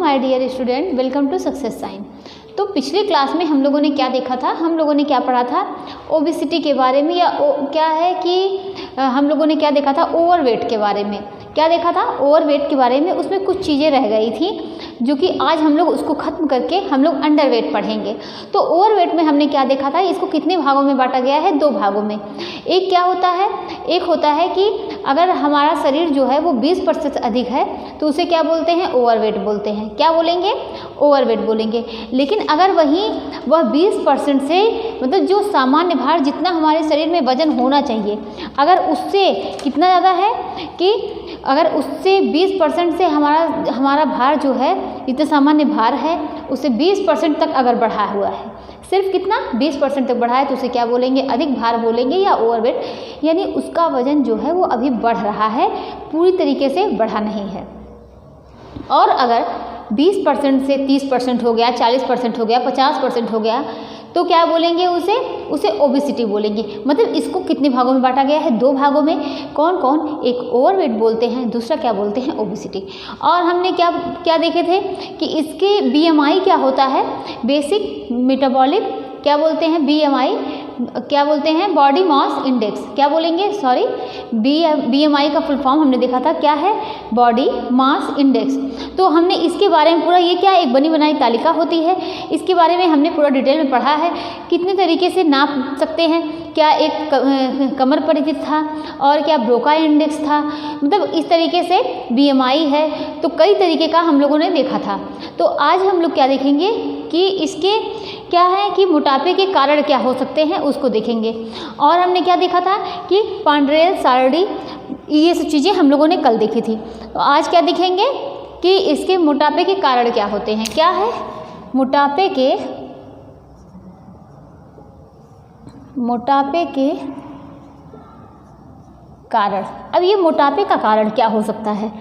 My dear student, welcome to Success Sign. तो पिछले class में हम लोगों ने क्या देखा था, हम लोगों ने क्या पढ़ा था, ओबेसिटी के बारे में, या क्या है कि हम लोगों ने क्या देखा था, ओवरवेट के बारे में। क्या देखा था, ओवरवेट के बारे में। उसमें कुछ चीज़ें रह गई थी जो कि आज हम लोग उसको ख़त्म करके हम लोग अंडरवेट पढ़ेंगे। तो ओवरवेट में हमने क्या देखा था, इसको कितने भागों में बांटा गया है, 2 भागों में। एक क्या होता है, एक होता है कि अगर हमारा शरीर जो है वो 20% अधिक है तो उसे क्या बोलते हैं, ओवरवेट बोलते हैं। क्या बोलेंगे, ओवरवेट बोलेंगे। लेकिन अगर वह 20% से मतलब जो सामान्य भार जितना हमारे शरीर में वजन होना चाहिए, अगर उससे कितना ज़्यादा है कि अगर उससे 20% से हमारा भार जो है, जितना सामान्य भार है उससे 20% तक अगर बढ़ा हुआ है, सिर्फ कितना 20% तक बढ़ा है, तो उसे क्या बोलेंगे, अधिक भार बोलेंगे या ओवरवेट। यानी उसका वजन जो है वो अभी बढ़ रहा है, पूरी तरीके से बढ़ा नहीं है। और अगर 20% से 30% हो गया, 40% हो गया, 50% हो गया, तो क्या बोलेंगे, उसे ओबेसिटी बोलेंगे। मतलब इसको कितने भागों में बांटा गया है, 2 भागों में। कौन कौन, एक ओवरवेट बोलते हैं, दूसरा क्या बोलते हैं, ओबेसिटी। और हमने क्या देखे थे कि इसके बीएमआई क्या होता है, बेसिक मेटाबॉलिक, क्या बोलते हैं, बीएमआई, क्या बोलते हैं, बॉडी मास इंडेक्स। क्या बोलेंगे, सॉरी, बीएमआई का फुल फॉर्म हमने देखा था, क्या है, बॉडी मास इंडेक्स। तो हमने इसके बारे में पूरा, ये क्या एक बनी बनाई तालिका होती है, इसके बारे में हमने पूरा डिटेल में पढ़ा है। कितने तरीके से नाप सकते हैं, क्या एक कमर परिचित था और क्या ब्रोका इंडेक्स था, मतलब इस तरीके से बीएमआई है। तो कई तरीके का हम लोगों ने देखा था। तो आज हम लोग क्या देखेंगे कि इसके क्या है कि मोटापे के कारण क्या हो सकते हैं, उसको देखेंगे। और हमने क्या देखा था कि पांडरेल, सारडी, ये सब चीज़ें हम लोगों ने कल देखी थी। तो आज क्या देखेंगे कि इसके मोटापे के कारण क्या होते हैं। क्या है, मोटापे के कारण। अब ये मोटापे का कारण क्या हो सकता है,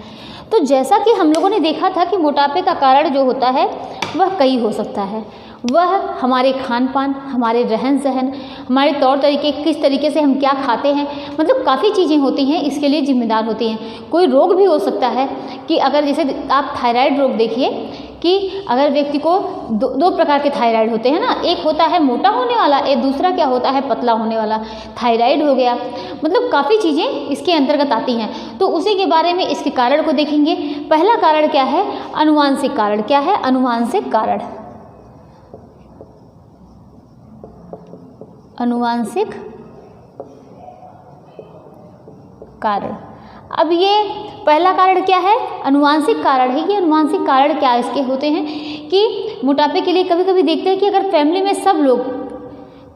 तो जैसा कि हम लोगों ने देखा था कि मोटापे का कारण जो होता है वह कई हो सकता है। वह हमारे खान पान, हमारे रहन सहन, हमारे तौर तरीके, किस तरीके से हम क्या खाते हैं, मतलब काफ़ी चीज़ें होती हैं इसके लिए जिम्मेदार होती हैं। कोई रोग भी हो सकता है कि अगर जैसे आप थायराइड रोग देखिए कि अगर व्यक्ति को दो प्रकार के थायराइड होते हैं ना, एक होता है मोटा होने वाला, एक दूसरा क्या होता है, पतला होने वाला, थायराइड हो गया। मतलब काफ़ी चीज़ें इसके अंतर्गत आती हैं। तो उसी के बारे में इसके कारण को देखेंगे। पहला कारण क्या है, अनुवांशिक कारण। क्या है, अनुवांशिक कारण। अनुवांशिक कारण। अब ये पहला कारण क्या है, अनुवांशिक कारण है। ये अनुवांशिक कारण क्या इसके होते हैं कि मोटापे के लिए कभी कभी देखते हैं कि अगर फैमिली में सब लोग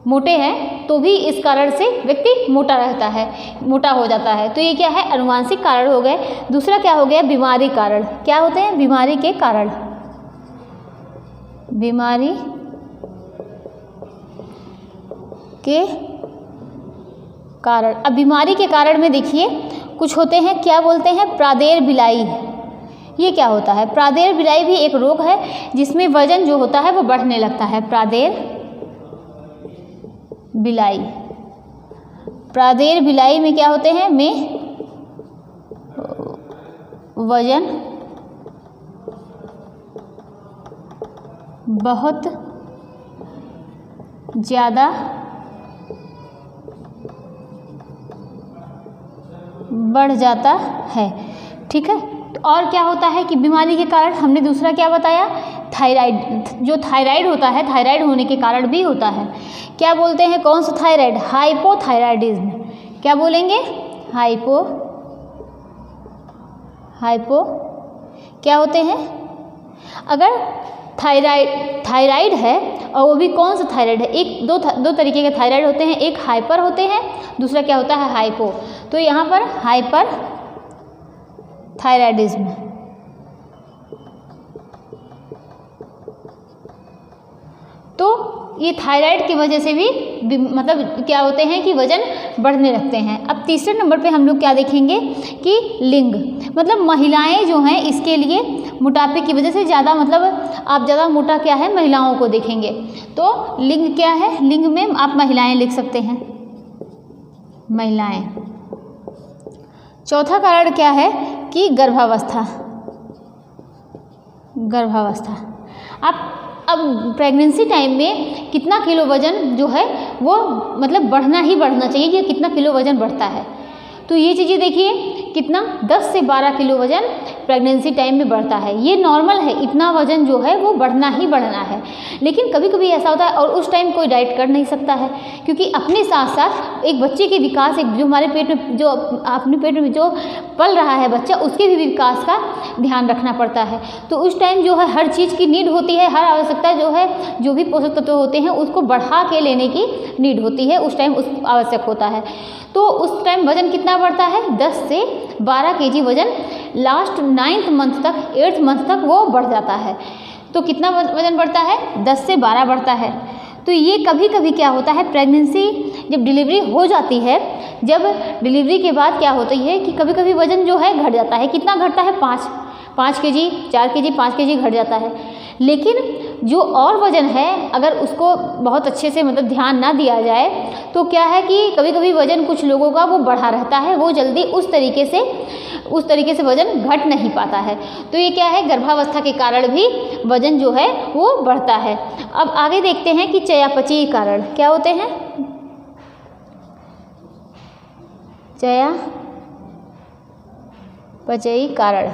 मोटे हैं तो भी इस कारण से व्यक्ति मोटा रहता है, मोटा हो जाता है। तो ये क्या है, अनुवांशिक कारण हो गए। दूसरा क्या हो गया, बीमारी कारण। क्या होते हैं, बीमारी के कारण। बीमारी के कारण। अब बीमारी के कारण में देखिए कुछ होते हैं, क्या बोलते हैं, प्रादेर बिलाई। ये क्या होता है, प्रादेर बिलाई भी एक रोग है जिसमें वजन जो होता है वो बढ़ने लगता है। प्रादेर बिलाई। प्रादेर बिलाई में क्या होते हैं, में वजन बहुत ज़्यादा बढ़ जाता है। ठीक है। और क्या होता है कि बीमारी के कारण हमने दूसरा क्या बताया, थायराइड। जो थायराइड होता है, थायराइड होने के कारण भी होता है। क्या बोलते हैं, कौन सा थायराइड, हाइपोथायराइडिज्म। क्या बोलेंगे, हाइपो क्या होते हैं, अगर थायराइड है और वो भी कौन सा थायराइड है, एक दो तरीके के थायराइड होते हैं, एक हाइपर होते हैं, दूसरा क्या होता है, हाइपो। तो यहाँ पर हाइपर थायराइडिज्म। तो ये थायराइड की वजह से भी मतलब क्या होते हैं कि वजन बढ़ने लगते हैं। अब तीसरे नंबर पे हम लोग क्या देखेंगे कि लिंग, मतलब महिलाएं जो हैं इसके लिए मोटापे की वजह से ज़्यादा, मतलब आप ज़्यादा मोटा क्या है, महिलाओं को देखेंगे। तो लिंग क्या है, लिंग में आप महिलाएं लिख सकते हैं, महिलाएं। चौथा कारण क्या है कि गर्भावस्था। गर्भावस्था। अब प्रेगनेंसी टाइम में कितना किलो वज़न जो है वो मतलब बढ़ना ही बढ़ना चाहिए कि कितना किलो वज़न बढ़ता है। तो ये चीज़ें देखिए कितना 10 से 12 किलो वज़न प्रेगनेंसी टाइम में बढ़ता है। ये नॉर्मल है, इतना वज़न जो है वो बढ़ना ही बढ़ना है। लेकिन कभी कभी ऐसा होता है और उस टाइम कोई डाइट कर नहीं सकता है, क्योंकि अपने साथ साथ एक बच्चे के विकास, एक जो हमारे पेट में जो अपने पेट में जो पल रहा है बच्चा, उसके भी विकास का ध्यान रखना पड़ता है। तो उस टाइम जो है हर चीज़ की नीड होती है, हर आवश्यकता जो है, जो भी पोषक तत्व होते हैं उसको बढ़ा के लेने की नीड होती है, उस टाइम उस आवश्यक होता है। तो उस टाइम वज़न कितना बढ़ता है? 10 से 12 केजी वज़न लास्ट 9th मंथ तक, 8th मंथ तक वो बढ़ जाता है। तो कितना वज़न बढ़ता है? 10 से 12 बढ़ता है। तो ये कभी कभी क्या होता है, प्रेगनेंसी जब डिलीवरी हो जाती है, जब डिलीवरी के बाद क्या होती है कि कभी कभी वज़न जो है घट जाता है। कितना घटता है? 5 केजी, 4 केजी, 5 केजी घट जाता है। लेकिन जो और वज़न है अगर उसको बहुत अच्छे से मतलब ध्यान ना दिया जाए तो क्या है कि कभी कभी वज़न कुछ लोगों का वो बढ़ा रहता है, वो जल्दी उस तरीके से वज़न घट नहीं पाता है। तो ये क्या है, गर्भावस्था के कारण भी वज़न जो है वो बढ़ता है। अब आगे देखते हैं कि चयापचयी कारण क्या होते हैं। चयापचयी कारण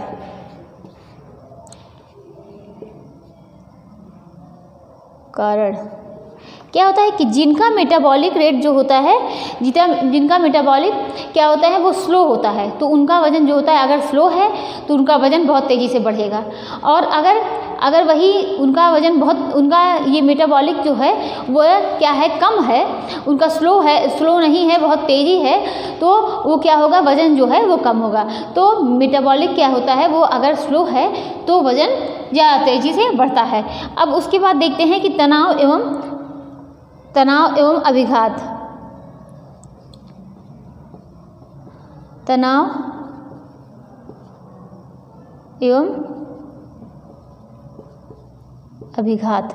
क्या होता है कि जिनका मेटाबॉलिक रेट जो होता है, जिनका मेटाबॉलिक क्या होता है वो स्लो होता है, तो उनका वज़न जो होता है अगर स्लो है तो उनका वज़न बहुत तेज़ी से बढ़ेगा। और अगर वही उनका वज़न उनका ये मेटाबॉलिक जो है वो क्या है, कम है, उनका स्लो नहीं है, बहुत तेज़ी है, तो वो क्या होगा, वज़न जो है वो कम होगा। तो मेटाबॉलिक क्या होता है, वो अगर स्लो है तो वज़न ज़्यादा तेज़ी से बढ़ता है। अब उसके बाद देखते हैं कि तनाव एवं अभिघात। तनाव एवं अभिघात।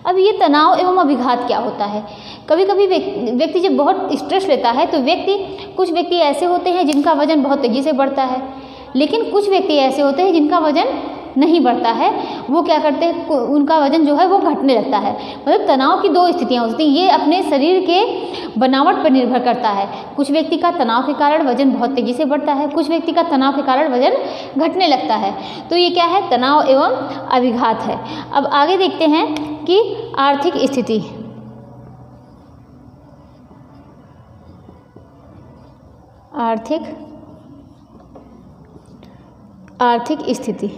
अब ये तनाव एवं अभिघात क्या होता है? कभी कभी व्यक्ति जब बहुत स्ट्रेस लेता है तो कुछ व्यक्ति ऐसे होते हैं जिनका वज़न बहुत तेज़ी से बढ़ता है, लेकिन कुछ व्यक्ति ऐसे होते हैं जिनका वज़न नहीं बढ़ता है, वो क्या करते हैं, उनका वज़न जो है वो घटने लगता है। मतलब तनाव की 2 स्थितियाँ होती हैं, ये अपने शरीर के बनावट पर निर्भर करता है। कुछ व्यक्ति का तनाव के कारण वज़न बहुत तेज़ी से बढ़ता है, कुछ व्यक्ति का तनाव के कारण वज़न घटने लगता है। तो ये क्या है, तनाव एवं अभिघात है। अब आगे देखते हैं कि आर्थिक स्थिति। आर्थिक स्थिति।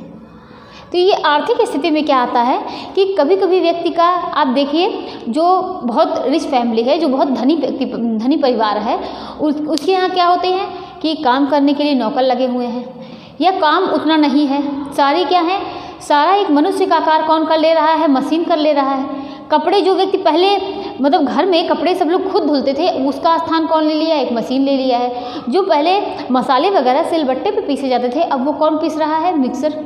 तो ये आर्थिक स्थिति में क्या आता है कि कभी कभी व्यक्ति का, आप देखिए जो बहुत रिच फैमिली है, जो बहुत धनी परिवार है, उसके यहाँ क्या होते हैं कि काम करने के लिए नौकर लगे हुए हैं, या काम उतना नहीं है, सारी क्या है, सारा एक मनुष्य का आकार कौन कर ले रहा है, मशीन कर ले रहा है। कपड़े जो व्यक्ति पहले मतलब घर में कपड़े सब लोग खुद धुलते थे, उसका स्थान कौन ले लिया, एक मशीन ले लिया है। जो पहले मसाले वगैरह सिलबट्टे पे पीसे जाते थे, अब वो कौन पीस रहा है, मिक्सर।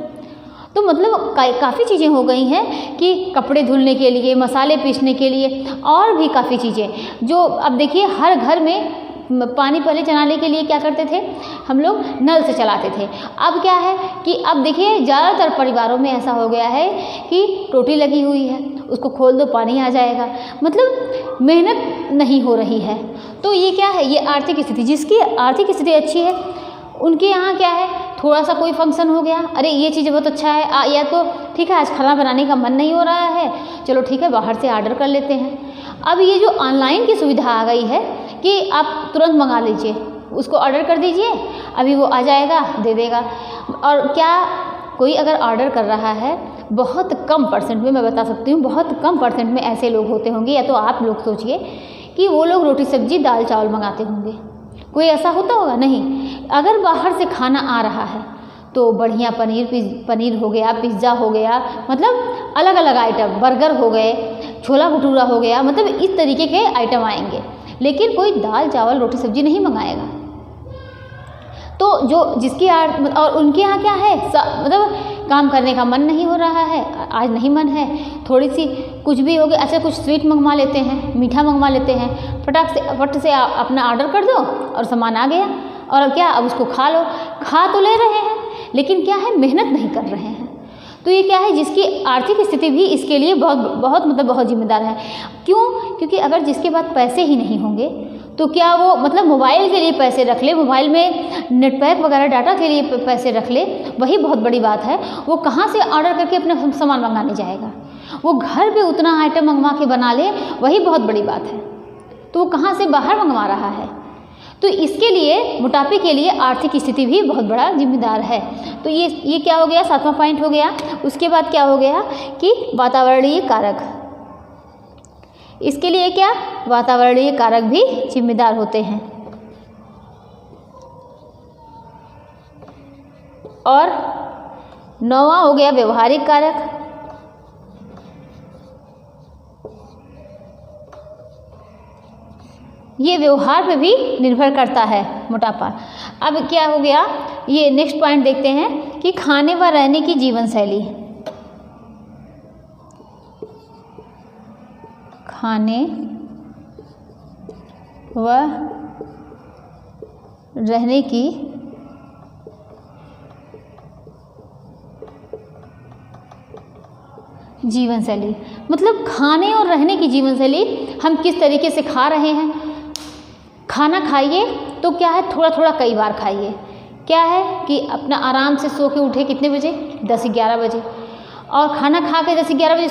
तो मतलब काफ़ी चीज़ें हो गई हैं कि कपड़े धुलने के लिए, मसाले पीसने के लिए, और भी काफ़ी चीज़ें जो अब देखिए हर घर में पानी पहले चलाने के लिए क्या करते थे, हम लोग नल से चलाते थे। अब क्या है कि अब देखिए ज़्यादातर परिवारों में ऐसा हो गया है कि टोटी लगी हुई है, उसको खोल दो पानी आ जाएगा, मतलब मेहनत नहीं हो रही है। तो ये क्या है, ये आर्थिक स्थिति, जिसकी आर्थिक स्थिति अच्छी है उनके यहाँ क्या है, थोड़ा सा कोई फंक्शन हो गया, अरे ये चीज़ बहुत अच्छा है, या तो ठीक है आज खाना बनाने का मन नहीं हो रहा है, चलो ठीक है बाहर से ऑर्डर कर लेते हैं। अब ये जो ऑनलाइन की सुविधा आ गई है कि आप तुरंत मंगा लीजिए, उसको ऑर्डर कर दीजिए, अभी वो आ जाएगा, दे देगा। और क्या कोई अगर ऑर्डर कर रहा है, बहुत कम परसेंट में, मैं बता सकती हूँ बहुत कम परसेंट में ऐसे लोग होते होंगे, या तो आप लोग सोचिए कि वो लोग रोटी सब्जी दाल चावल मंगाते होंगे, कोई ऐसा होता होगा? नहीं। अगर बाहर से खाना आ रहा है तो बढ़िया पनीर हो गया, पिज़्ज़ा हो गया, मतलब अलग अलग आइटम, बर्गर हो गए, छोला भटूरा हो गया, मतलब इस तरीके के आइटम आएंगे, लेकिन कोई दाल चावल रोटी सब्जी नहीं मंगाएगा। तो जो जिसकी और उनके यहाँ क्या है, मतलब काम करने का मन नहीं हो रहा है, आज नहीं मन है, थोड़ी सी कुछ भी हो गया, अच्छा कुछ स्वीट मंगवा लेते हैं, मीठा मंगवा लेते हैं, फट से अपना ऑर्डर कर दो और सामान आ गया, और अब क्या, अब उसको खा लो, खा तो ले रहे हैं लेकिन क्या है, मेहनत नहीं कर रहे हैं। तो ये क्या है, जिसकी आर्थिक स्थिति भी इसके लिए बहुत जिम्मेदार है। क्यों? क्योंकि अगर जिसके पास पैसे ही नहीं होंगे तो क्या वो मोबाइल के लिए पैसे रख ले, मोबाइल में नेट पैक वगैरह डाटा के लिए पैसे रख ले, वही बहुत बड़ी बात है। वो कहाँ से ऑर्डर करके अपना सामान मंगाने जाएगा? वो घर पे उतना आइटम मंगवा के बना ले, वही बहुत बड़ी बात है। तो वो कहाँ से बाहर मंगवा रहा है? तो इसके लिए मोटापे के लिए आर्थिक स्थिति भी बहुत बड़ा जिम्मेदार है। तो ये क्या हो गया, 7वां पॉइंट हो गया। उसके बाद क्या हो गया कि वातावरणीय कारक, इसके लिए क्या, वातावरणीय कारक भी जिम्मेदार होते हैं। और 9वां हो गया व्यवहारिक कारक। ये व्यवहार पे भी निर्भर करता है मोटापा। अब क्या हो गया, ये नेक्स्ट पॉइंट देखते हैं कि खाने व रहने की जीवन शैली। खाने व रहने की जीवन शैली, मतलब खाने और रहने की जीवन शैली, हम किस तरीके से खा रहे हैं। खाना खाइए तो क्या है, थोड़ा थोड़ा कई बार खाइए। क्या है कि अपना आराम से सो के उठे कितने बजे, 10-11 बजे, और खाना खा के 10-11 बजे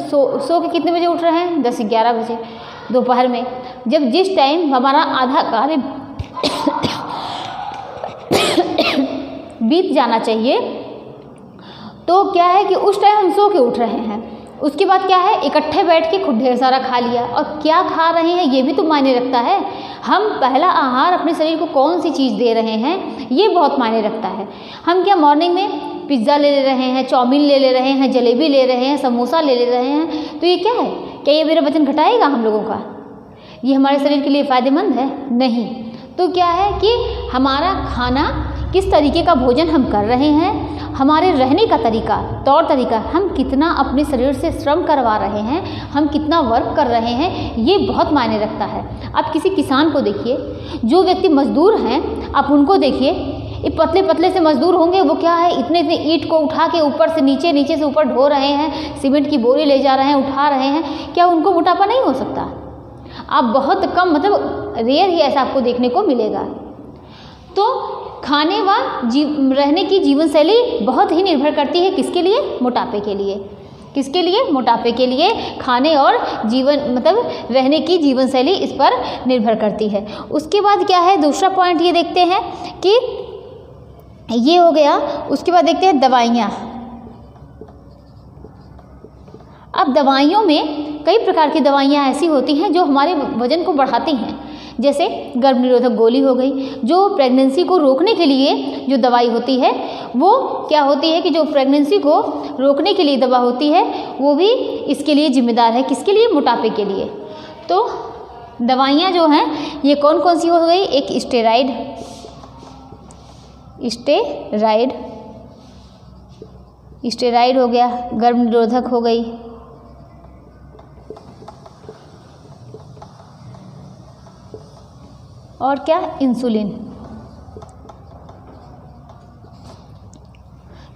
सो के कितने बजे उठ रहे हैं, 10-11 बजे दोपहर में, जब जिस टाइम हमारा आधा कार्य बीत जाना चाहिए, तो क्या है कि उस टाइम हम सो के उठ रहे हैं। उसके बाद क्या है, इकट्ठे बैठ के खूब ढेर सारा खा लिया, और क्या खा रहे हैं ये भी तो मायने रखता है। हम पहला आहार अपने शरीर को कौन सी चीज़ दे रहे हैं, ये बहुत मायने रखता है। हम क्या मॉर्निंग में पिज़्ज़ा ले रहे हैं, चाउमीन ले रहे हैं, जलेबी ले रहे हैं, समोसा ले रहे हैं, तो ये क्या है, क्या ये मेरा वजन घटाएगा हम लोगों का? ये हमारे शरीर के लिए फ़ायदेमंद है? नहीं। तो क्या है कि हमारा खाना, किस तरीके का भोजन हम कर रहे हैं, हमारे रहने का तरीका, तौर तरीका, हम कितना अपने शरीर से श्रम करवा रहे हैं, हम कितना वर्क कर रहे हैं, ये बहुत मायने रखता है। आप किसी किसान को देखिए, जो व्यक्ति मजदूर हैं, आप उनको देखिए, ये पतले पतले से मजदूर होंगे, वो क्या है, इतने इतने ईंट को उठा के ऊपर से नीचे, नीचे से ऊपर ढो रहे हैं, सीमेंट की बोरी ले जा रहे हैं, उठा रहे हैं, क्या उनको मोटापा नहीं हो सकता? आप बहुत कम, रेयर ही ऐसा आपको देखने को मिलेगा। तो खाने व रहने की जीवन शैली बहुत ही निर्भर करती है किसके लिए, मोटापे के लिए। किसके लिए, मोटापे के लिए खाने और रहने की जीवन शैली इस पर निर्भर करती है। उसके बाद क्या है, दूसरा पॉइंट ये देखते हैं कि ये हो गया। उसके बाद देखते हैं दवाइयाँ। अब दवाइयों में कई प्रकार की दवाइयाँ ऐसी होती हैं जो हमारे वजन को बढ़ाती हैं, जैसे गर्भ निरोधक गोली हो गई, जो प्रेगनेंसी को रोकने के लिए जो दवाई होती है, वो क्या होती है कि जो प्रेगनेंसी को रोकने के लिए दवा होती है, वो भी इसके लिए जिम्मेदार है। किसके लिए, मोटापे के लिए। तो दवाइयाँ जो हैं ये कौन कौन सी हो गई, एक स्टेरॉइड हो गया, गर्भ निरोधक हो गई, और क्या, इंसुलिन।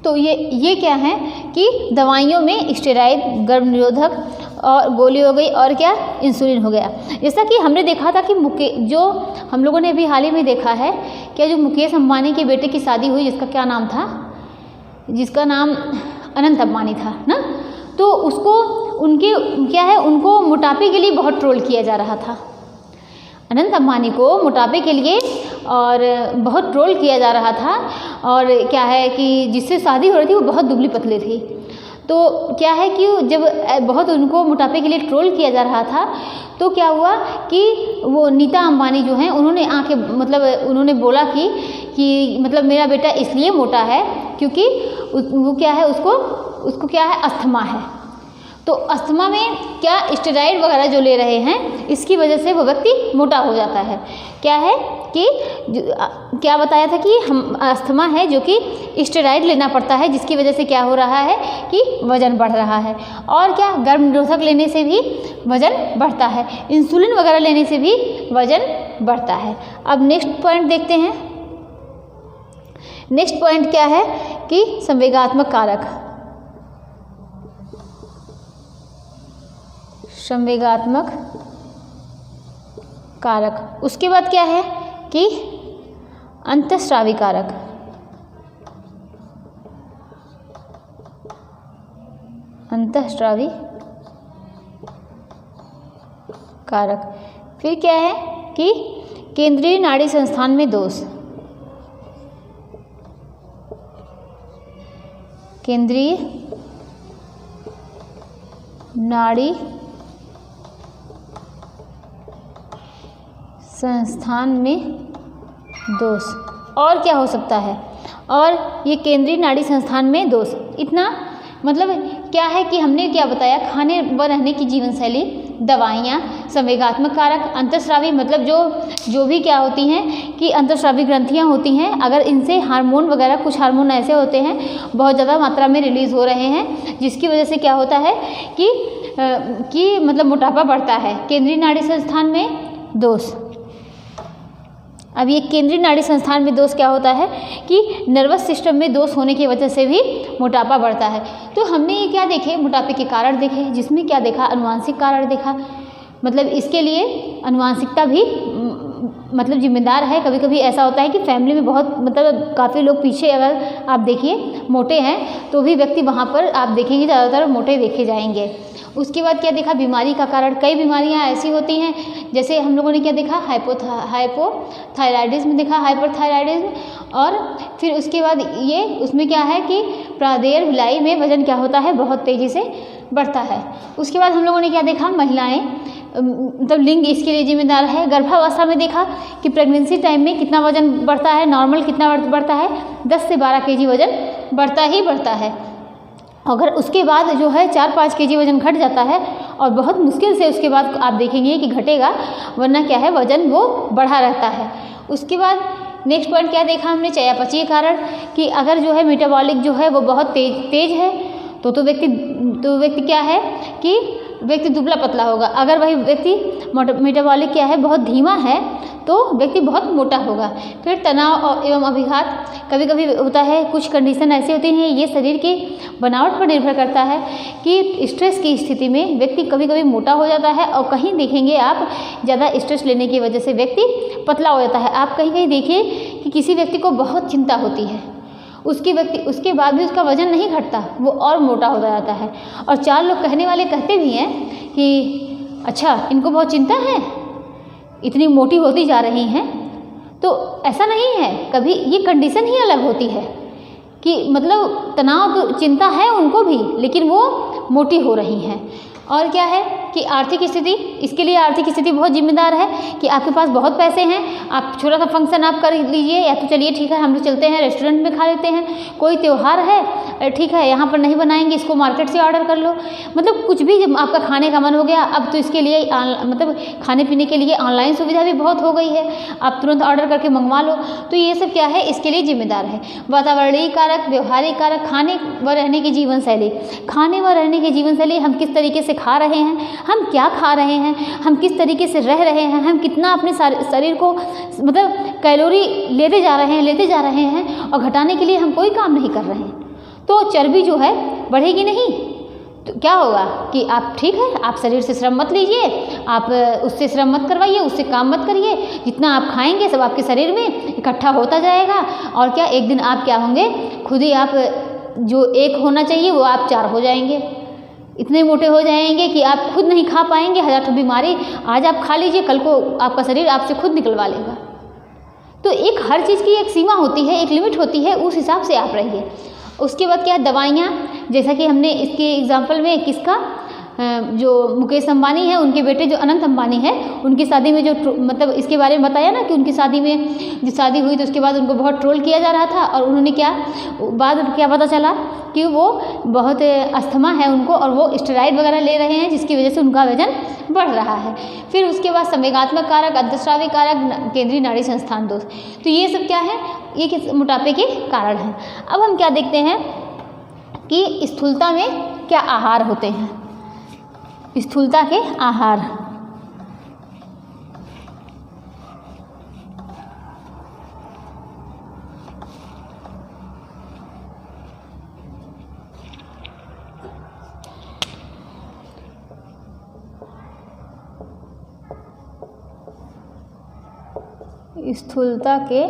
तो ये क्या है कि दवाइयों में स्टेरॉइड, गर्भ निरोधक और गोली हो गई, और क्या, इंसुलिन हो गया। जैसा कि हमने देखा था कि जो हम लोगों ने अभी हाल ही में देखा है, क्या जो मुकेश अंबानी के बेटे की शादी हुई, जिसका क्या नाम था, जिसका नाम अनंत अंबानी था ना, तो उसको उनको मोटापे के लिए बहुत ट्रोल किया जा रहा था। अनंत अंबानी को मोटापे के लिए और बहुत ट्रोल किया जा रहा था, और क्या है कि जिससे शादी हो रही थी वो बहुत दुबली पतले थी। तो क्या है कि जब बहुत उनको मोटापे के लिए ट्रोल किया जा रहा था, तो क्या हुआ कि वो नीता अंबानी जो हैं, उन्होंने उन्होंने बोला कि मेरा बेटा इसलिए मोटा है क्योंकि वो क्या है, उसको क्या है, अस्थमा है। तो अस्थमा में क्या, स्टेरॉइड वगैरह जो ले रहे हैं, इसकी वजह से वो व्यक्ति मोटा हो जाता है। क्या है कि क्या बताया था कि हम अस्थमा है जो कि स्टेरॉइड लेना पड़ता है, जिसकी वजह से क्या हो रहा है कि वज़न बढ़ रहा है। और क्या, गर्भ निरोधक लेने से भी वज़न बढ़ता है, इंसुलिन वगैरह लेने से भी वज़न बढ़ता है। अब नेक्स्ट पॉइंट देखते हैं। नेक्स्ट पॉइंट क्या है कि संवेगात्मक कारक। संवेगात्मक कारक। उसके बाद क्या है कि अंतःस्रावी कारक। अंतःस्रावी कारक। फिर क्या है कि केंद्रीय नाड़ी संस्थान में दोष। केंद्रीय नाड़ी संस्थान में दोष। और क्या हो सकता है? और ये केंद्रीय नाड़ी संस्थान में दोष, इतना मतलब क्या है कि हमने क्या बताया, खाने व रहने की जीवन शैली, दवाइयाँ, संवेगात्मक कारक, अंतःस्रावी मतलब जो भी क्या होती हैं कि अंतःस्रावी ग्रंथियाँ होती हैं, अगर इनसे हार्मोन वगैरह, कुछ हार्मोन ऐसे होते हैं बहुत ज़्यादा मात्रा में रिलीज़ हो रहे हैं, जिसकी वजह से क्या होता है कि मतलब मोटापा बढ़ता है। केंद्रीय नाड़ी संस्थान में दोष। अब ये केंद्रीय नाड़ी संस्थान में दोष क्या होता है कि नर्वस सिस्टम में दोष होने की वजह से भी मोटापा बढ़ता है। तो हमने ये क्या देखे, मोटापे के कारण देखे, जिसमें क्या देखा, अनुवांशिक कारण देखा। मतलब इसके लिए अनुवांशिकता भी मतलब जिम्मेदार है। कभी कभी ऐसा होता है कि फैमिली में बहुत मतलब काफ़ी लोग पीछे, अगर आप देखिए मोटे हैं तो भी व्यक्ति वहाँ पर आप देखेंगे ज़्यादातर मोटे देखे जाएंगे। उसके बाद क्या देखा, बीमारी का कारण। कई बीमारियां ऐसी होती हैं, जैसे हम लोगों ने क्या देखा, हाइपोथायराइडिज्म देखा, हाइपरथायराइडिज्म। और फिर उसके बाद ये उसमें क्या है कि प्रादेय भिलाई में वजन क्या होता है, बहुत तेज़ी से बढ़ता है। उसके बाद हम लोगों ने क्या देखा, महिलाएं मतलब लिंग इसके लिए जिम्मेदार है। गर्भावस्था में देखा कि प्रेगनेंसी टाइम में कितना वजन बढ़ता है, नॉर्मल कितना बढ़ता है, 10 से 12 kg वजन बढ़ता ही बढ़ता है। अगर उसके बाद जो है 4-5 kg वजन घट जाता है, और बहुत मुश्किल से उसके बाद आप देखेंगे कि घटेगा, वरना क्या है वजन वो बढ़ा रहता है। उसके बाद नेक्स्ट पॉइंट क्या देखा हमने, चयापचयी कारण, कि अगर जो है मेटाबॉलिक जो है वो बहुत तेज है तो व्यक्ति क्या है कि व्यक्ति दुबला पतला होगा। अगर वही व्यक्ति मेटाबॉलिक क्या है बहुत धीमा है तो व्यक्ति बहुत मोटा होगा। फिर तनाव एवं अभिघात, कभी कभी होता है, कुछ कंडीशन ऐसी होती हैं, ये शरीर की बनावट पर निर्भर करता है कि स्ट्रेस की स्थिति में व्यक्ति कभी कभी मोटा हो जाता है, और कहीं देखेंगे आप ज़्यादा स्ट्रेस लेने की वजह से व्यक्ति पतला हो जाता है। आप कहीं कहीं देखिए कि किसी व्यक्ति को बहुत चिंता होती है, उसके बाद भी उसका वजन नहीं घटता, वो और मोटा हो जाता है। और 4 लोग कहने वाले कहते भी हैं कि अच्छा इनको बहुत चिंता है, इतनी मोटी होती जा रही हैं। तो ऐसा नहीं है, कभी ये कंडीशन ही अलग होती है कि मतलब तनाव चिंता है उनको भी, लेकिन वो मोटी हो रही हैं। और क्या है कि आर्थिक स्थिति, इसके लिए आर्थिक स्थिति बहुत जिम्मेदार है कि आपके पास बहुत पैसे हैं, आप छोटा सा फंक्शन आप कर लीजिए, या तो चलिए ठीक है हम लोग चलते हैं रेस्टोरेंट में खा लेते हैं, कोई त्यौहार है ठीक है यहाँ पर नहीं बनाएंगे, इसको मार्केट से ऑर्डर कर लो। मतलब कुछ भी जब आपका खाने का मन हो गया, अब तो इसके लिए मतलब खाने पीने के लिए ऑनलाइन सुविधा भी बहुत हो गई है, आप तुरंत ऑर्डर करके मंगवा लो। तो ये सब क्या है, इसके लिए जिम्मेदार है। वातावरणीय कारक, व्यवहारिक कारक, खाने व रहने की जीवन शैली। खाने व रहने की जीवन शैली, हम किस तरीके से खा रहे हैं, हम क्या खा रहे हैं, हम किस तरीके से रह रहे हैं, हम कितना अपने शरीर को मतलब कैलोरी लेते जा रहे हैं और घटाने के लिए हम कोई काम नहीं कर रहे हैं, तो चर्बी जो है बढ़ेगी नहीं। तो क्या होगा कि आप ठीक है, आप शरीर से श्रम मत लीजिए, आप उससे श्रम मत करवाइए, उससे काम मत करिए, जितना आप खाएंगे सब आपके शरीर में इकट्ठा होता जाएगा। और क्या एक दिन आप क्या होंगे, खुद ही आप जो 1 होना चाहिए वो आप 4 हो जाएंगे, इतने मोटे हो जाएंगे कि आप खुद नहीं खा पाएंगे। 1000 ठो बीमारी आज आप खा लीजिए, कल को आपका शरीर आपसे खुद निकलवा लेगा। तो एक हर चीज़ की एक सीमा होती है, एक लिमिट होती है, उस हिसाब से आप रहिए। उसके बाद क्या है, दवाइयाँ, जैसा कि हमने इसके एग्जाम्पल में किसका, जो मुकेश अंबानी है उनके बेटे जो अनंत अंबानी है, उनकी शादी में जो मतलब इसके बारे में बताया ना कि उनकी शादी में जो शादी हुई तो उसके बाद उनको बहुत ट्रोल किया जा रहा था, और उन्होंने बाद में क्या पता चला कि वो बहुत अस्थमा है उनको, और वो स्टेरॉइड वगैरह ले रहे हैं, जिसकी वजह से उनका वजन बढ़ रहा है। फिर उसके बाद संवेगात्मक कारक, अंतःस्रावी कारक, केंद्रीय नाड़ी संस्थान दोष। तो ये सब क्या है, ये मोटापे के कारण हैं। अब हम क्या देखते हैं कि स्थूलता में क्या आहार होते हैं। स्थूलता के आहार, स्थूलता के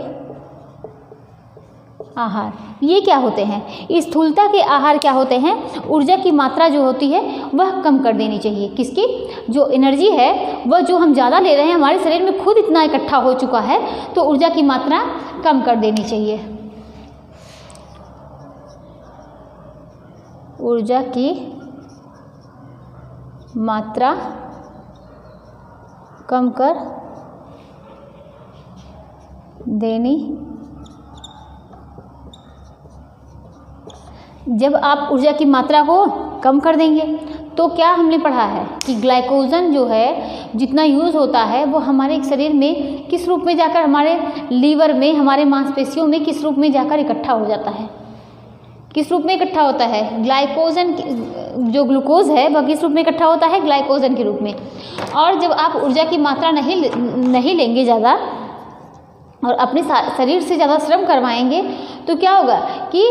आहार, ये क्या होते हैं? स्थूलता के आहार क्या होते हैं? ऊर्जा की मात्रा जो होती है वह कम कर देनी चाहिए। किसकी? जो एनर्जी है वह जो हम ज़्यादा ले रहे हैं, हमारे शरीर में खुद इतना इकट्ठा हो चुका है, तो ऊर्जा की मात्रा कम कर देनी चाहिए। ऊर्जा की मात्रा कम कर देनी। जब आप ऊर्जा की मात्रा को कम कर देंगे तो क्या हमने पढ़ा है कि ग्लाइकोजन जो है जितना यूज़ होता है वो हमारे शरीर में किस रूप में जाकर, हमारे लीवर में, हमारे मांसपेशियों में किस रूप में जाकर इकट्ठा हो जाता है? किस रूप में इकट्ठा होता है? ग्लाइकोजन, जो ग्लूकोज है वह किस रूप में इकट्ठा होता है? ग्लाइकोजन के रूप में। और जब आप ऊर्जा की मात्रा नहीं लेंगे ज़्यादा और अपने शरीर से ज़्यादा श्रम करवाएंगे तो क्या होगा कि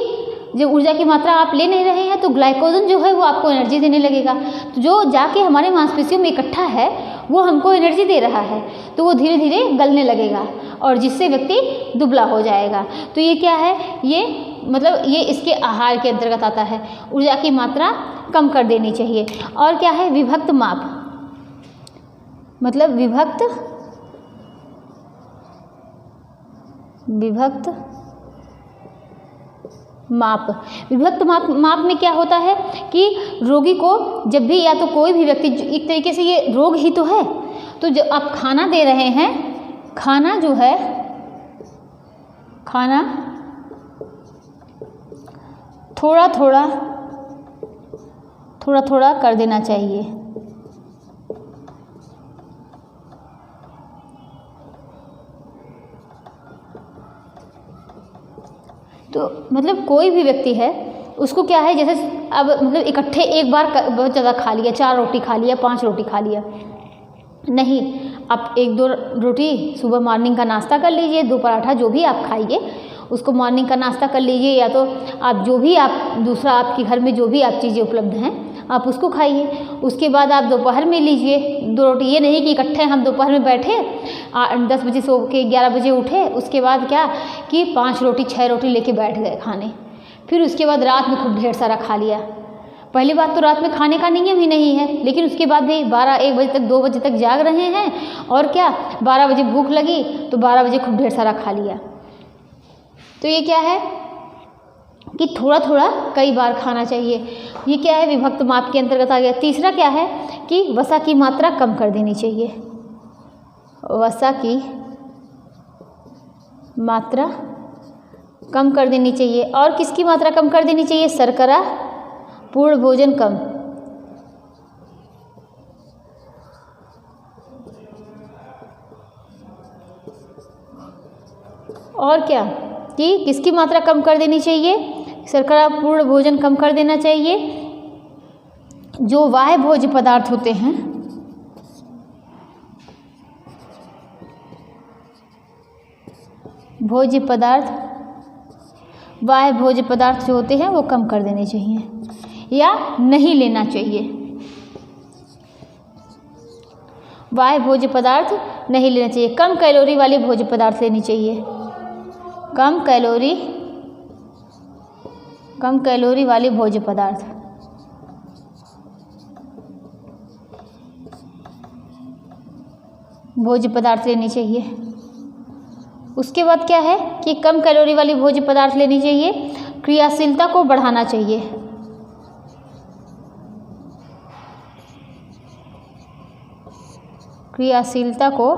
जब ऊर्जा की मात्रा आप ले नहीं रहे हैं तो ग्लाइकोजन जो है वो आपको एनर्जी देने लगेगा, तो जो जाके हमारे मांसपेशियों में इकट्ठा है वो हमको एनर्जी दे रहा है, तो वो धीरे धीरे गलने लगेगा और जिससे व्यक्ति दुबला हो जाएगा। तो ये क्या है? ये मतलब ये इसके आहार के अंतर्गत आता है। ऊर्जा की मात्रा कम कर देनी चाहिए। और क्या है? विभक्त माप, मतलब विभक्त माप। विभक्त माप में क्या होता है कि रोगी को जब भी, या तो कोई भी व्यक्ति, एक तरीके से ये रोग ही तो है, तो जब आप खाना दे रहे हैं, खाना जो है, खाना थोड़ा थोड़ा कर देना चाहिए। तो मतलब कोई भी व्यक्ति है उसको क्या है, जैसे अब मतलब इकट्ठे एक बार बहुत ज़्यादा खा लिया, 4 रोटी खा लिया, 5 रोटी खा लिया, नहीं, आप 1-2 रोटी सुबह मॉर्निंग का नाश्ता कर लीजिए, 2 पराठा जो भी आप खाइए उसको मॉर्निंग का नाश्ता कर लीजिए, या तो आप जो भी आप दूसरा आपके घर में जो भी आप चीज़ें उपलब्ध हैं आप उसको खाइए। उसके बाद आप दोपहर में लीजिए 2 रोटी। ये नहीं कि इकट्ठे हम दोपहर में बैठे 10 बजे सो के 11 बजे उठे, उसके बाद क्या कि 5 रोटी 6 रोटी लेके बैठ गए खाने, फिर उसके बाद रात में खूब ढेर सारा खा लिया। पहली बात तो रात में खाने का नियम ही नहीं है, लेकिन उसके बाद भी 12-1 बजे तक 2 बजे तक जाग रहे हैं, और क्या 12 बजे भूख लगी तो 12 बजे खूब ढेर सारा खा लिया। तो ये क्या है कि थोड़ा थोड़ा कई बार खाना चाहिए। ये क्या है? विभक्त माप के अंतर्गत आ गया। तीसरा क्या है कि वसा की मात्रा कम कर देनी चाहिए। वसा की मात्रा कम कर देनी चाहिए। और किसकी मात्रा कम कर देनी चाहिए? शर्करा पूर्ण भोजन कम। और क्या कि किसकी मात्रा कम कर देनी चाहिए? शर्करा पूर्ण भोजन कम कर देना चाहिए। जो वाह्य भोज्य पदार्थ होते हैं, भोज्य पदार्थ, वाह्य भोज्य पदार्थ जो होते हैं वो कम कर देने चाहिए या नहीं लेना चाहिए। वाह्य भोज्य पदार्थ नहीं लेना चाहिए। कम कैलोरी वाले भोज्य पदार्थ लेनी चाहिए। कम कैलोरी वाले भोज्य पदार्थ। भोज्य पदार्थ लेनी चाहिए। उसके बाद क्या है कि कम कैलोरी वाली भोज्य पदार्थ लेनी चाहिए। क्रियाशीलता को बढ़ाना चाहिए। क्रियाशीलता को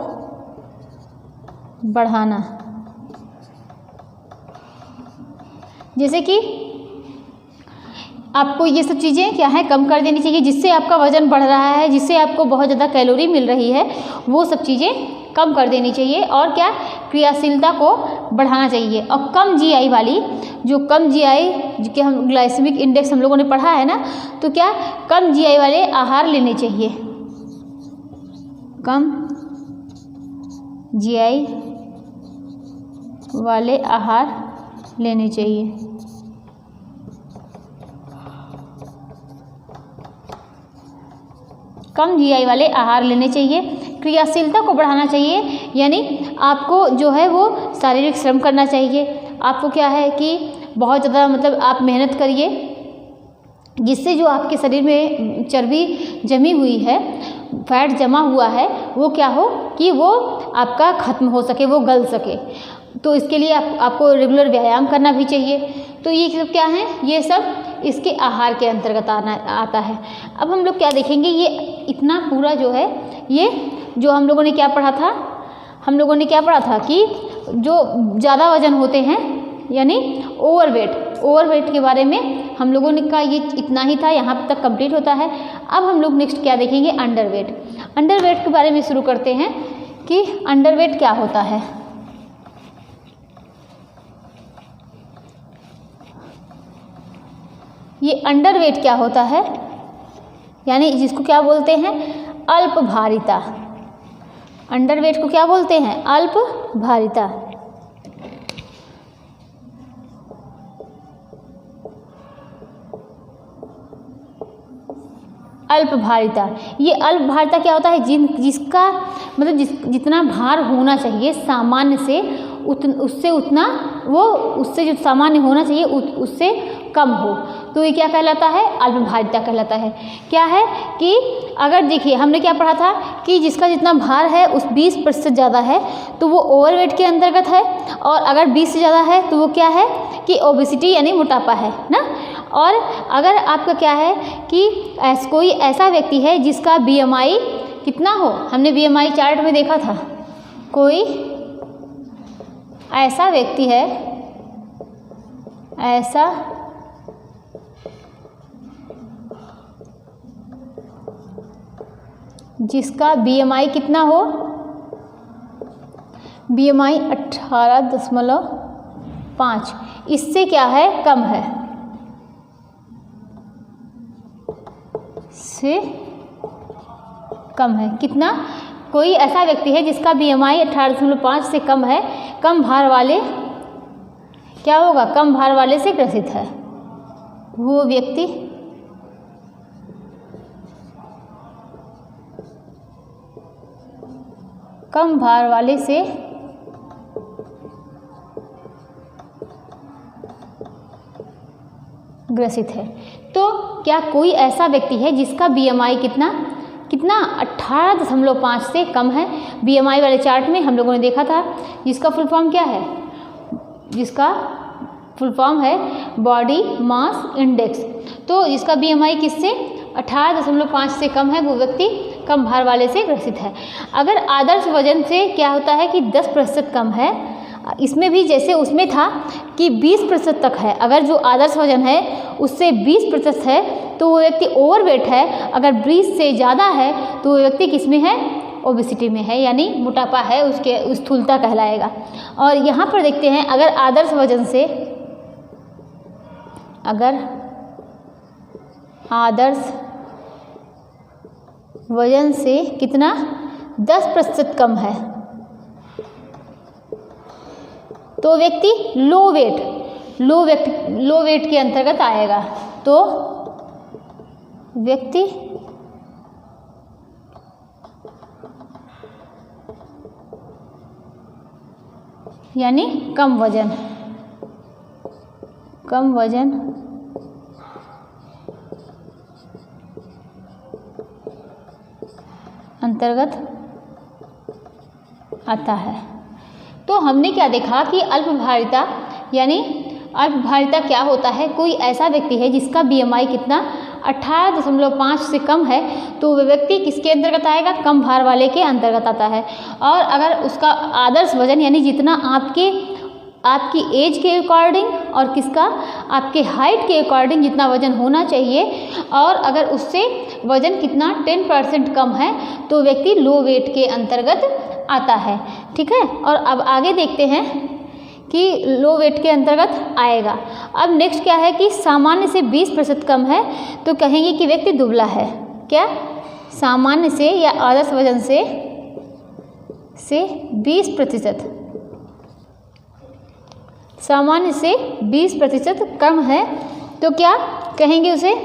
बढ़ाना, जैसे कि आपको ये सब चीज़ें क्या है कम कर देनी चाहिए, जिससे आपका वजन बढ़ रहा है, जिससे आपको बहुत ज़्यादा कैलोरी मिल रही है, वो सब चीज़ें कम कर देनी चाहिए। और क्या? क्रियाशीलता को बढ़ाना चाहिए। और कम जीआई वाली, जो कम जीआई, जिसके हम ग्लाइसेमिक इंडेक्स हम लोगों ने पढ़ा है ना, तो क्या कम जीआई वाले आहार लेने चाहिए। कम जीआई वाले आहार लेने चाहिए। कम जीआई वाले आहार लेने चाहिए। क्रियाशीलता को बढ़ाना चाहिए, यानी आपको जो है वो शारीरिक श्रम करना चाहिए। आपको क्या है कि बहुत ज़्यादा मतलब आप मेहनत करिए, जिससे जो आपके शरीर में चर्बी जमी हुई है, फैट जमा हुआ है, वो क्या हो कि वो आपका ख़त्म हो सके, वो गल सके। तो इसके लिए आपको रेगुलर व्यायाम करना भी चाहिए। तो ये सब क्या है, ये सब इसके आहार के अंतर्गत आता है। अब हम लोग क्या देखेंगे, ये इतना पूरा जो है, ये जो हम लोगों ने क्या पढ़ा था, हम लोगों ने क्या पढ़ा था कि जो ज़्यादा वजन होते हैं यानी ओवरवेट के बारे में हम लोगों ने का ये इतना ही था, यहाँ तक कंप्लीट होता है। अब हम लोग नेक्स्ट क्या देखेंगे, अंडरवेट के बारे में शुरू करते हैं कि अंडरवेट क्या होता है। ये अंडरवेट क्या होता है, यानी जिसको क्या बोलते हैं, अल्पभारिता। अंडरवेट को क्या बोलते हैं, अल्पभारिता। अल्पभारिता, ये अल्पभारिता क्या होता है, जिसका मतलब जितना भार होना चाहिए सामान्य से उससे जो सामान्य होना चाहिए उससे कम हो, तो ये क्या कहलाता है, अल्पभारिता कहलाता है। क्या है कि अगर देखिए हमने क्या पढ़ा था कि जिसका जितना भार है उस 20% ज़्यादा है तो वो ओवरवेट के अंतर्गत है, और अगर 20 से ज़्यादा है तो वो क्या है कि ओबेसिटी यानी मोटापा है ना। और अगर आपका क्या है कि कोई ऐसा व्यक्ति है जिसका BMI कितना हो, हमने BMI चार्ट में देखा था, कोई ऐसा व्यक्ति है, ऐसा जिसका BMI कितना हो, BMI 18.5, इससे क्या है, कम है, से कम है। कितना, कोई ऐसा व्यक्ति है जिसका BMI 18.5 से कम है, कम भार वाले क्या होगा, कम भार वाले से ग्रसित है। वो व्यक्ति कम भार वाले से ग्रसित है। तो क्या कोई ऐसा व्यक्ति है जिसका BMI कितना 18.5 से कम है। BMI वाले चार्ट में हम लोगों ने देखा था, जिसका फुल फॉर्म क्या है, जिसका फुल फॉर्म है बॉडी मास इंडेक्स। तो जिसका BMI किससे 18.5 से कम है, वो व्यक्ति कम भार वाले से ग्रसित है। अगर आदर्श वजन से क्या होता है कि 10% कम है, इसमें भी जैसे उसमें था कि 20% तक है, अगर जो आदर्श वजन है उससे 20% है तो वो व्यक्ति ओवरवेट है, अगर 20 से ज़्यादा है तो वो व्यक्ति किस में है, ओबेसिटी में है, यानी मोटापा है, उसके स्थूलता कहलाएगा। और यहाँ पर देखते हैं, अगर आदर्श वजन से कितना 10% कम है तो व्यक्ति लो वेट के अंतर्गत आएगा। तो व्यक्ति यानी कम वजन अंतर्गत आता है। तो हमने क्या देखा कि अल्पभारिता क्या होता है, कोई ऐसा व्यक्ति है जिसका BMI कितना 18.5 से कम है तो वह व्यक्ति किसके अंतर्गत आएगा, कम भार वाले के अंतर्गत आता है। और अगर उसका आदर्श वजन यानी जितना आपकी एज के अकॉर्डिंग और किसका आपके हाइट के अकॉर्डिंग जितना वजन होना चाहिए, और अगर उससे वजन कितना 10% कम है तो व्यक्ति लो वेट के अंतर्गत आता है। ठीक है, और अब आगे देखते हैं कि लो वेट के अंतर्गत आएगा। अब नेक्स्ट क्या है कि सामान्य से 20% कम है तो कहेंगे कि व्यक्ति दुबला है। क्या, सामान्य से या आदर्श वजन से 20%, सामान्य से 20% कम है तो क्या कहेंगे उसे,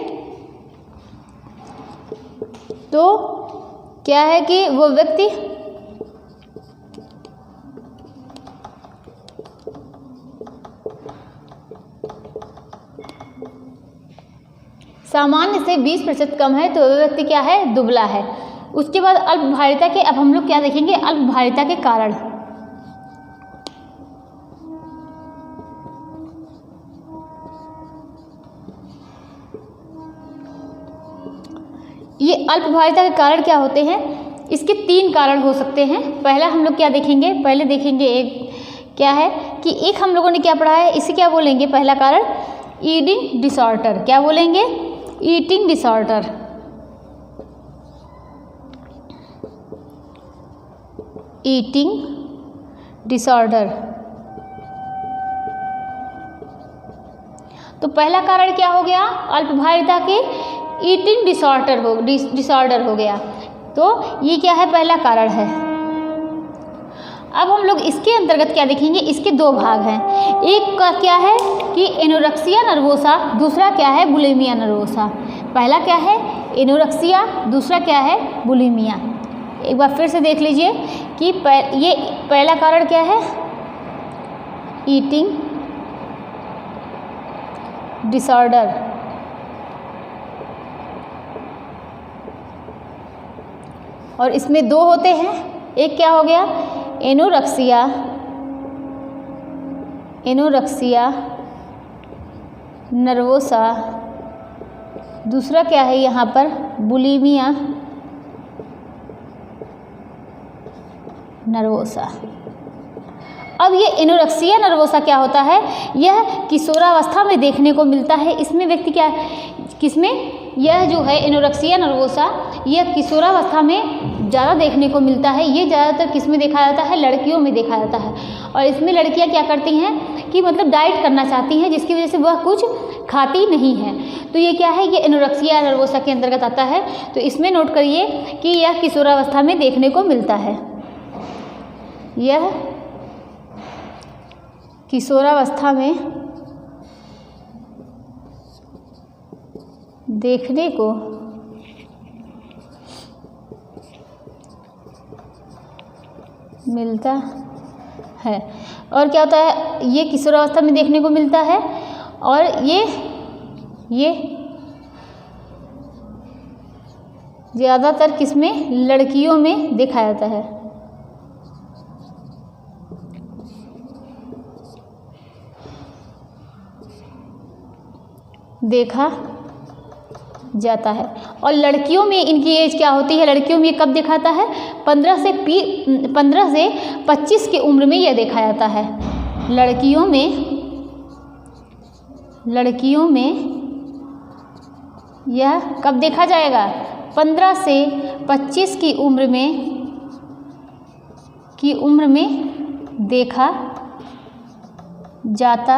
तो क्या है कि वो व्यक्ति सामान्य से 20% कम है तो वह व्यक्ति क्या है, दुबला है। उसके बाद अल्पभारिता के, अब हम लोग क्या देखेंगे, अल्पभारिता के कारण। ये अल्पभारिता के कारण क्या होते हैं, इसके 3 कारण हो सकते हैं। पहला हम लोग क्या देखेंगे, पहले देखेंगे एक क्या है कि एक हम लोगों ने क्या पढ़ा है, इसे क्या बोलेंगे, पहला कारण ईटिंग डिसऑर्डर। क्या बोलेंगे, ईटिंग डिसऑर्डर। Eating disorder. तो पहला कारण क्या हो गया, अल्पभारिता के ईटिंग डिसऑर्डर हो गया। तो ये क्या है, पहला कारण है। अब हम लोग इसके अंतर्गत क्या देखेंगे, इसके 2 भाग हैं। एक का क्या है कि एनोरेक्सिया नर्वोसा, दूसरा क्या है, बुलिमिया नर्वोसा। पहला क्या है एनोरेक्सिया, दूसरा क्या है बुलिमिया। एक बार फिर से देख लीजिए कि ये पहला कारण क्या है, ईटिंग डिसऑर्डर। और इसमें 2 होते हैं, एक क्या हो गया एनोरेक्सिया नर्वोसा, दूसरा क्या है यहाँ पर बुलिमिया नर्वोसा। अब ये एनोरेक्सिया नर्वोसा क्या होता है, यह किशोरावस्था में देखने को मिलता है। इसमें व्यक्ति क्या, किसमें, यह जो है एनोरेक्सिया नर्वोसा यह किशोरावस्था में ज़्यादा देखने को मिलता है। ये ज़्यादातर किस में देखा जाता है, लड़कियों में देखा जाता है। और इसमें लड़कियां क्या करती हैं कि मतलब डाइट करना चाहती हैं, जिसकी वजह से वह कुछ खाती नहीं है। तो ये क्या है, ये एनोरेक्सिया नर्वोसा के अंतर्गत आता है। तो इसमें नोट करिए कि यह किशोरावस्था में देखने को मिलता है। यह किशोरावस्था में देखने को मिलता है। और क्या होता है, ये किशोरावस्था में देखने को मिलता है। और ये ज़्यादातर किसमें, लड़कियों में देखा जाता है। देखा जाता है। और लड़कियों में इनकी एज क्या होती है, लड़कियों में कब दिखाता है, 15 से 25 की उम्र में यह देखा जाता है। लड़कियों में यह कब देखा जाएगा, 15 से 25 की उम्र में देखा जाता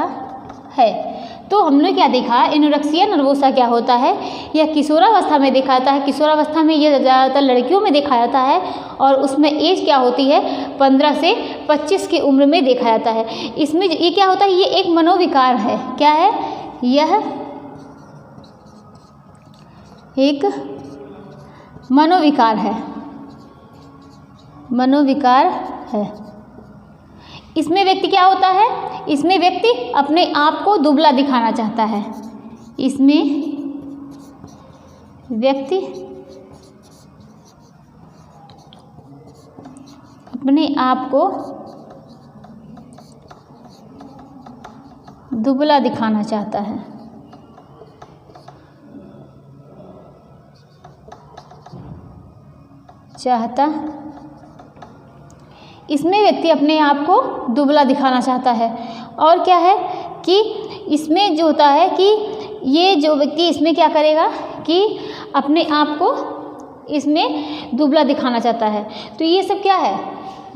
है। तो हमने क्या देखा, एनोरेक्सिया नर्वोसा क्या होता है, यह किशोरावस्था में देखा जाता है। किशोरावस्था में यह ज़्यादातर लड़कियों में देखा जाता है। और उसमें एज क्या होती है, 15 से 25 की उम्र में देखा जाता है। इसमें ये क्या होता है, ये एक मनोविकार है। क्या है, यह एक मनोविकार है। इसमें व्यक्ति क्या होता है, इसमें व्यक्ति अपने आप को दुबला दिखाना चाहता है। इसमें व्यक्ति अपने आप को दुबला दिखाना चाहता है। इसमें व्यक्ति अपने आप को दुबला दिखाना चाहता है। और क्या है कि इसमें जो होता है कि ये जो व्यक्ति इसमें क्या करेगा कि अपने आप को इसमें दुबला दिखाना चाहता है। तो ये सब क्या है,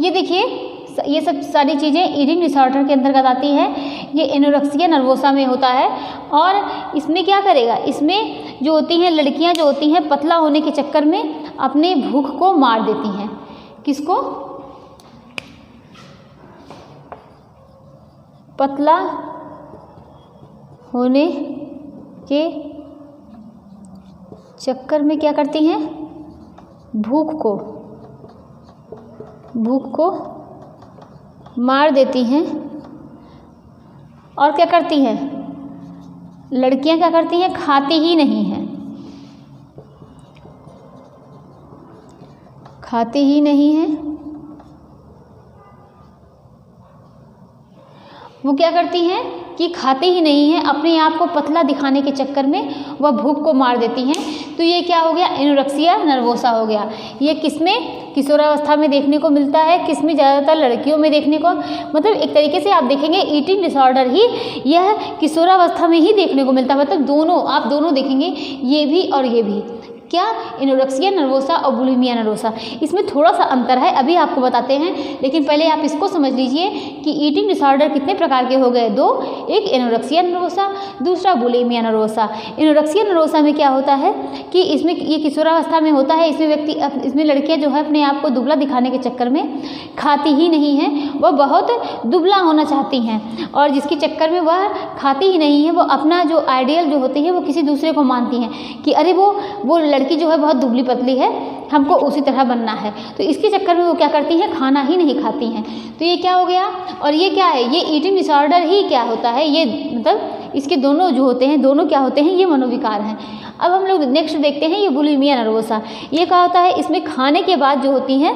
ये देखिए ये सब सारी चीज़ें ईटिंग डिसऑर्डर के अंतर्गत आती है। ये एनोरेक्सिया नर्वोसा में होता है। और इसमें क्या करेगा, इसमें जो होती हैं लड़कियां जो होती हैं पतला होने के चक्कर में अपने भूख को मार देती हैं। किसको, पतला होने के चक्कर में क्या करती हैं, भूख को मार देती हैं। और क्या करती हैं लड़कियां, क्या करती हैं, खाती ही नहीं हैं, खाती ही नहीं हैं। वो क्या करती हैं कि खाती ही नहीं हैं, अपने आप को पतला दिखाने के चक्कर में वह भूख को मार देती हैं। तो ये क्या हो गया, एनोरेक्सिया नर्वोसा हो गया। ये किसमें, किशोरावस्था में देखने को मिलता है, किसमें, ज़्यादातर लड़कियों में देखने को, मतलब एक तरीके से आप देखेंगे ईटिंग डिसऑर्डर ही यह किशोरावस्था में ही देखने को मिलता है। मतलब दोनों, आप दोनों देखेंगे, ये भी और ये भी, क्या, एनोरेक्सिया नर्वोसा और बुलिमिया नर्वोसा, इसमें थोड़ा सा अंतर है, अभी आपको बताते हैं। लेकिन पहले आप इसको समझ लीजिए कि ईटिंग डिसऑर्डर कितने प्रकार के हो गए, दो, एक एनोरेक्सिया नर्वोसा, दूसरा बुलिमिया नर्वोसा। एनोरेक्सिया नर्वोसा में क्या होता है कि इसमें, ये किशोरावस्था में होता है, इसमें लड़कियां जो है अपने आप को दुबला दिखाने के चक्कर में खाती ही नहीं हैं, वह बहुत दुबला होना चाहती हैं, और जिसके चक्कर में वह खाती ही नहीं है, वो अपना जो आइडियल जो होती है वो किसी दूसरे को मानती हैं कि अरे वो लड़की जो है बहुत दुबली पतली है, हमको उसी तरह बनना है। तो इसके चक्कर में वो क्या करती हैं, खाना ही नहीं खाती हैं। तो ये क्या हो गया, और ये क्या है, ये ईटिंग डिसऑर्डर ही क्या होता है, ये मतलब इसके दोनों जो होते हैं, दोनों क्या होते हैं, ये मनोविकार हैं। अब हम लोग नेक्स्ट देखते हैं ये बुलिमिया नर्वोसा। ये क्या होता है, इसमें खाने के बाद जो होती हैं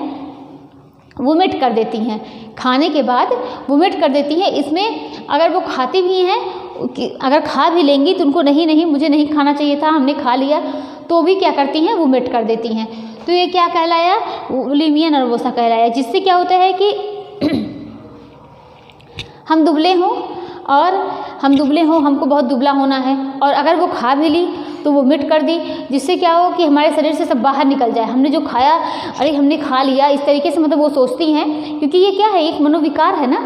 वोमिट कर देती हैं, खाने के बाद वोमिट कर देती हैं। इसमें अगर वो खाती भी हैं, अगर खा भी लेंगी तो उनको नहीं मुझे नहीं खाना चाहिए था, हमने खा लिया, तो भी क्या करती हैं, वोमिट कर देती हैं। तो ये क्या कहलाया, बुलिमिया नर्वोसा कहलाया। जिससे क्या होता है कि हम दुबले हों, हमको बहुत दुबला होना है, और अगर वो खा भी ली तो वो वोमिट कर दी, जिससे क्या हो कि हमारे शरीर से सब बाहर निकल जाए, हमने जो खाया, अरे हमने खा लिया, इस तरीके से मतलब वो सोचती हैं, क्योंकि ये क्या है, एक मनोविकार है ना।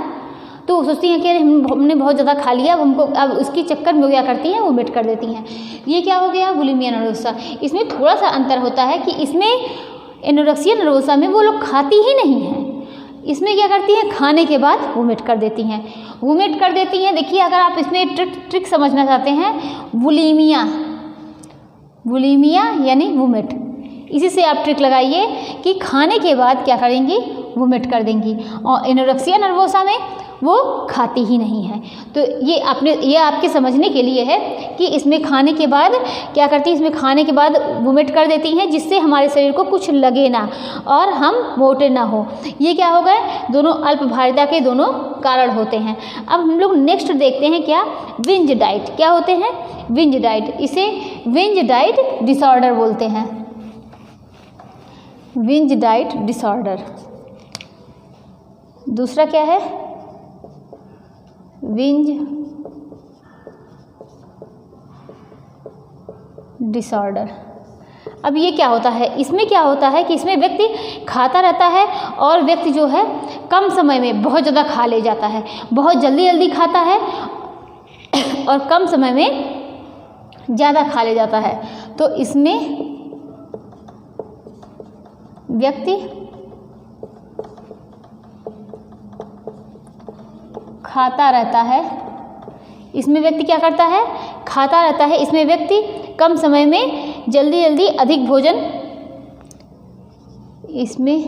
तो वो सोचती हैं कि अरे हमने बहुत ज़्यादा खा लिया, अब उसके चक्कर में क्या करती हैं, वो वोमिट कर देती हैं। ये क्या हो गया, बुलिमिया नर्वोसा। इसमें थोड़ा सा अंतर होता है कि इसमें एनोरेक्सिया नर्वोसा में वो लोग खाती ही नहीं हैं, इसमें क्या करती हैं, खाने के बाद वोमिट कर देती हैं, वोमिट कर देती हैं। देखिए, अगर आप इसमें ट्रिक समझना चाहते हैं, बुलिमिया यानी वोमिट, इसी से आप ट्रिक लगाइए कि खाने के बाद क्या करेंगी, वोमिट कर देंगी। और एनोरेक्सिया नर्वोसा में वो खाती ही नहीं है। तो ये आपके समझने के लिए है कि इसमें खाने के बाद क्या करती है, इसमें खाने के बाद वोमिट कर देती हैं, जिससे हमारे शरीर को कुछ लगे ना और हम मोटे ना हो। ये क्या हो गए, दोनों अल्पभारिता के दोनों कारण होते हैं। अब हम लोग नेक्स्ट देखते हैं क्या, विंज डाइट। क्या होते हैं, विंज डाइट, इसे विंज डाइट डिसऑर्डर बोलते हैं, विंज डाइट डिसऑर्डर। दूसरा क्या है, विंज डिसऑर्डर। अब ये क्या होता है, इसमें क्या होता है कि इसमें व्यक्ति खाता रहता है, और व्यक्ति जो है कम समय में बहुत ज़्यादा खा ले जाता है, बहुत जल्दी खाता है और कम समय में ज़्यादा खा ले जाता है। तो इसमें व्यक्ति खाता रहता है, इसमें व्यक्ति क्या करता है, खाता रहता है। इसमें व्यक्ति कम समय में जल्दी अधिक भोजन, इसमें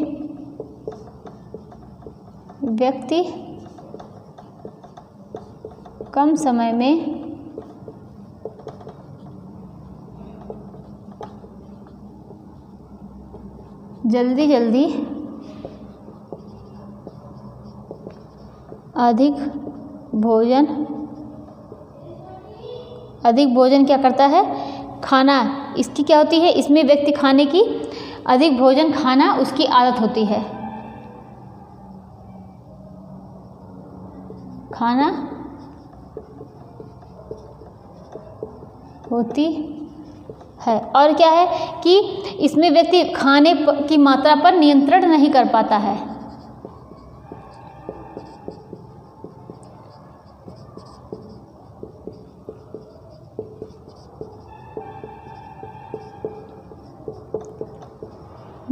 व्यक्ति कम समय में जल्दी अधिक भोजन क्या करता है, खाना। इसकी क्या होती है, इसमें व्यक्ति खाने की, अधिक भोजन खाना उसकी आदत होती है, खाना होती है। और क्या है कि इसमें व्यक्ति खाने की मात्रा पर नियंत्रण नहीं कर पाता है,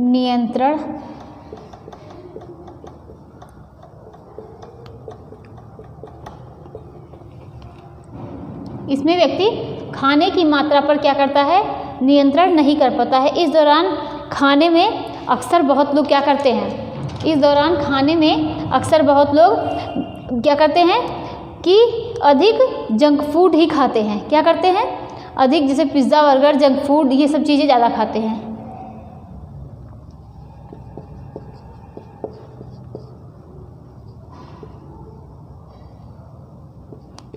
नियंत्रण इसमें व्यक्ति खाने की मात्रा पर क्या करता है, नियंत्रण नहीं कर पाता है। इस दौरान खाने में अक्सर बहुत लोग क्या करते हैं, इस दौरान खाने में अक्सर बहुत लोग क्या करते हैं कि अधिक जंक फूड ही खाते हैं। क्या करते हैं? अधिक, जैसे पिज़्ज़ा, बर्गर, जंक फूड, ये सब चीज़ें ज़्यादा खाते हैं।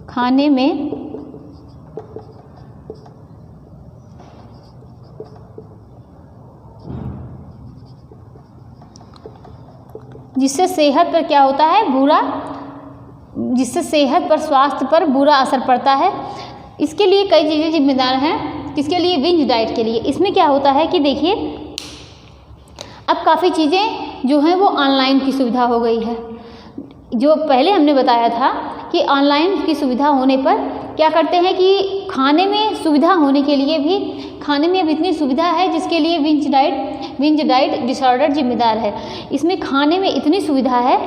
खाने में जिससे सेहत पर क्या होता है, जिससे सेहत पर, स्वास्थ्य पर बुरा असर पड़ता है। इसके लिए कई चीज़ें जिम्मेदार हैं। किसके लिए? बिंज डाइट के लिए। इसमें क्या होता है कि देखिए, अब काफ़ी चीज़ें जो हैं वो ऑनलाइन की सुविधा हो गई है। जो पहले हमने बताया था कि ऑनलाइन की सुविधा होने पर क्या करते हैं कि खाने में सुविधा होने के लिए भी, खाने में अब इतनी सुविधा है जिसके लिए बिंज डाइट डिसऑर्डर जिम्मेदार है। इसमें खाने में इतनी सुविधा है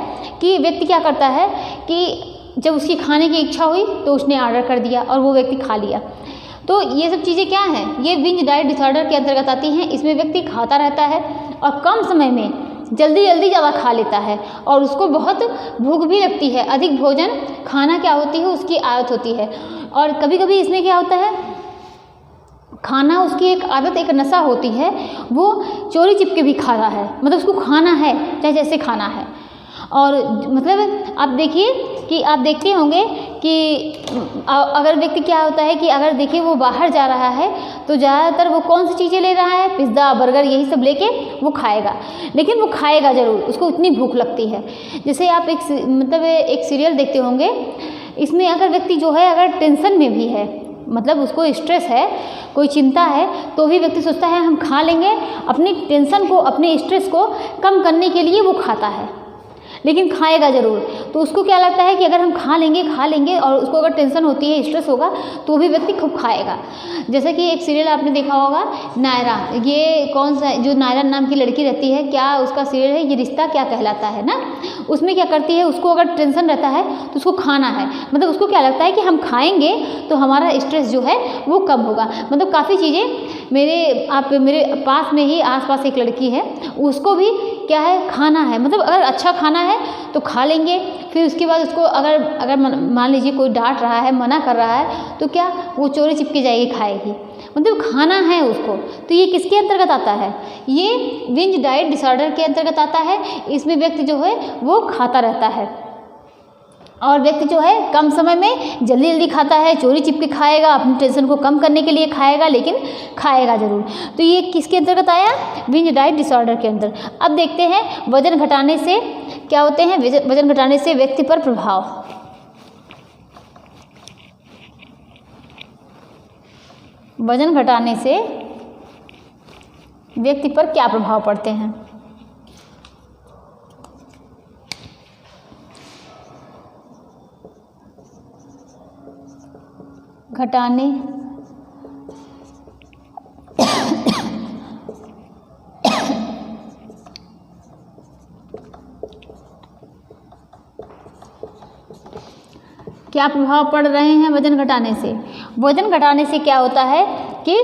कि व्यक्ति क्या करता है कि जब उसकी खाने की इच्छा हुई तो उसने ऑर्डर कर दिया और वो व्यक्ति खा लिया। तो ये सब चीज़ें क्या हैं? ये बिंज डाइट डिसऑर्डर के अंतर्गत आती हैं। इसमें व्यक्ति खाता रहता है और कम समय में जल्दी ज़्यादा खा लेता है और उसको बहुत भूख भी लगती है। अधिक भोजन खाना क्या होती है, उसकी आदत होती है। और कभी कभी इसमें क्या होता है, खाना उसकी एक आदत, एक नशा होती है, वो चोरी चिपके भी खा रहा है, मतलब उसको खाना है चाहे जैसे खाना है। और मतलब आप देखिए कि आप देखते होंगे कि अगर व्यक्ति क्या होता है कि अगर देखिए वो बाहर जा रहा है तो ज़्यादातर वो कौन सी चीज़ें ले रहा है, पिज़्ज़ा, बर्गर, यही सब लेके वो खाएगा। लेकिन वो खाएगा ज़रूर, उसको इतनी भूख लगती है। जैसे आप एक सीरियल देखते होंगे, इसमें अगर व्यक्ति जो है अगर टेंशन में भी है, मतलब उसको स्ट्रेस है, कोई चिंता है, तो भी व्यक्ति सोचता है हम खा लेंगे। अपनी टेंशन को, अपने स्ट्रेस को कम करने के लिए वो खाता है, लेकिन खाएगा ज़रूर। तो उसको क्या लगता है कि अगर हम खा लेंगे और उसको अगर टेंशन होती है, स्ट्रेस होगा, तो भी व्यक्ति खूब खाएगा। जैसे कि एक सीरियल आपने देखा होगा, नायरा, ये कौन सा, जो नायरा नाम की लड़की रहती है, क्या उसका सीरियल है, ये रिश्ता क्या कहलाता है ना। उसमें क्या करती है, उसको अगर टेंशन रहता है तो उसको खाना है, मतलब उसको क्या लगता है कि हम खाएंगे तो हमारा स्ट्रेस जो है वो कम होगा। मतलब काफ़ी चीज़ें मेरे पास में ही आसपास एक लड़की है, उसको भी क्या है, खाना है, मतलब अगर अच्छा खाना है तो खा लेंगे। फिर उसके बाद उसको अगर मान लीजिए कोई डांट रहा है, मना कर रहा है, तो क्या वो चोरी चिपके जाएगी, खाएगी, मतलब खाना है उसको। तो ये किसके अंतर्गत आता है? ये बिंज डाइट डिसऑर्डर के अंतर्गत आता है। इसमें व्यक्ति जो है वो खाता रहता है और व्यक्ति जो है कम समय में जल्दी खाता है, चोरी चिपके खाएगा, अपनी टेंशन को कम करने के लिए खाएगा, लेकिन खाएगा ज़रूर। तो ये किसके अंतर्गत आया? बिंज डाइट डिसऑर्डर के अंदर। अब देखते हैं वजन घटाने से क्या होते हैं, वजन घटाने से व्यक्ति पर प्रभाव। वजन घटाने से व्यक्ति पर क्या प्रभाव पड़ते हैं? घटाने क्या प्रभाव पड़ रहे हैं वजन घटाने से? वजन घटाने से क्या होता है कि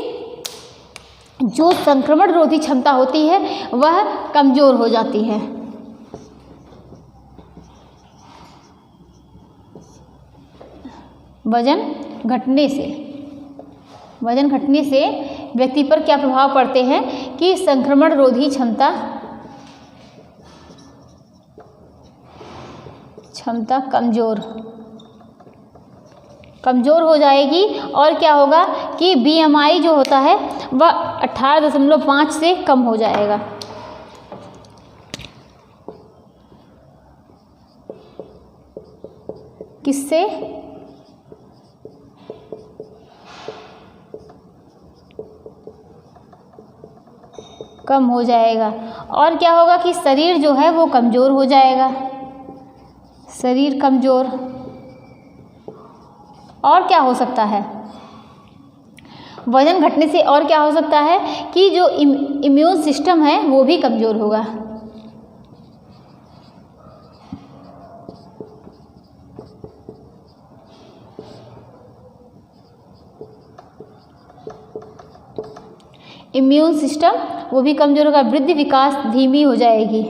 जो संक्रमण रोधी क्षमता होती है वह कमज़ोर हो जाती है। वजन घटने से व्यक्ति पर क्या प्रभाव पड़ते हैं कि संक्रमण रोधी क्षमता कमज़ोर हो जाएगी। और क्या होगा कि BMI जो होता है वह 18.5 से कम हो जाएगा। किससे? कम हो जाएगा। और क्या होगा कि शरीर जो है वो कमज़ोर हो जाएगा, शरीर कमज़ोर। और क्या हो सकता है वजन घटने से? और क्या हो सकता है कि जो इम्यून सिस्टम है वो भी कमज़ोर होगा। इम्यून सिस्टम वो भी कमज़ोर होगा, वृद्धि विकास धीमी हो जाएगी।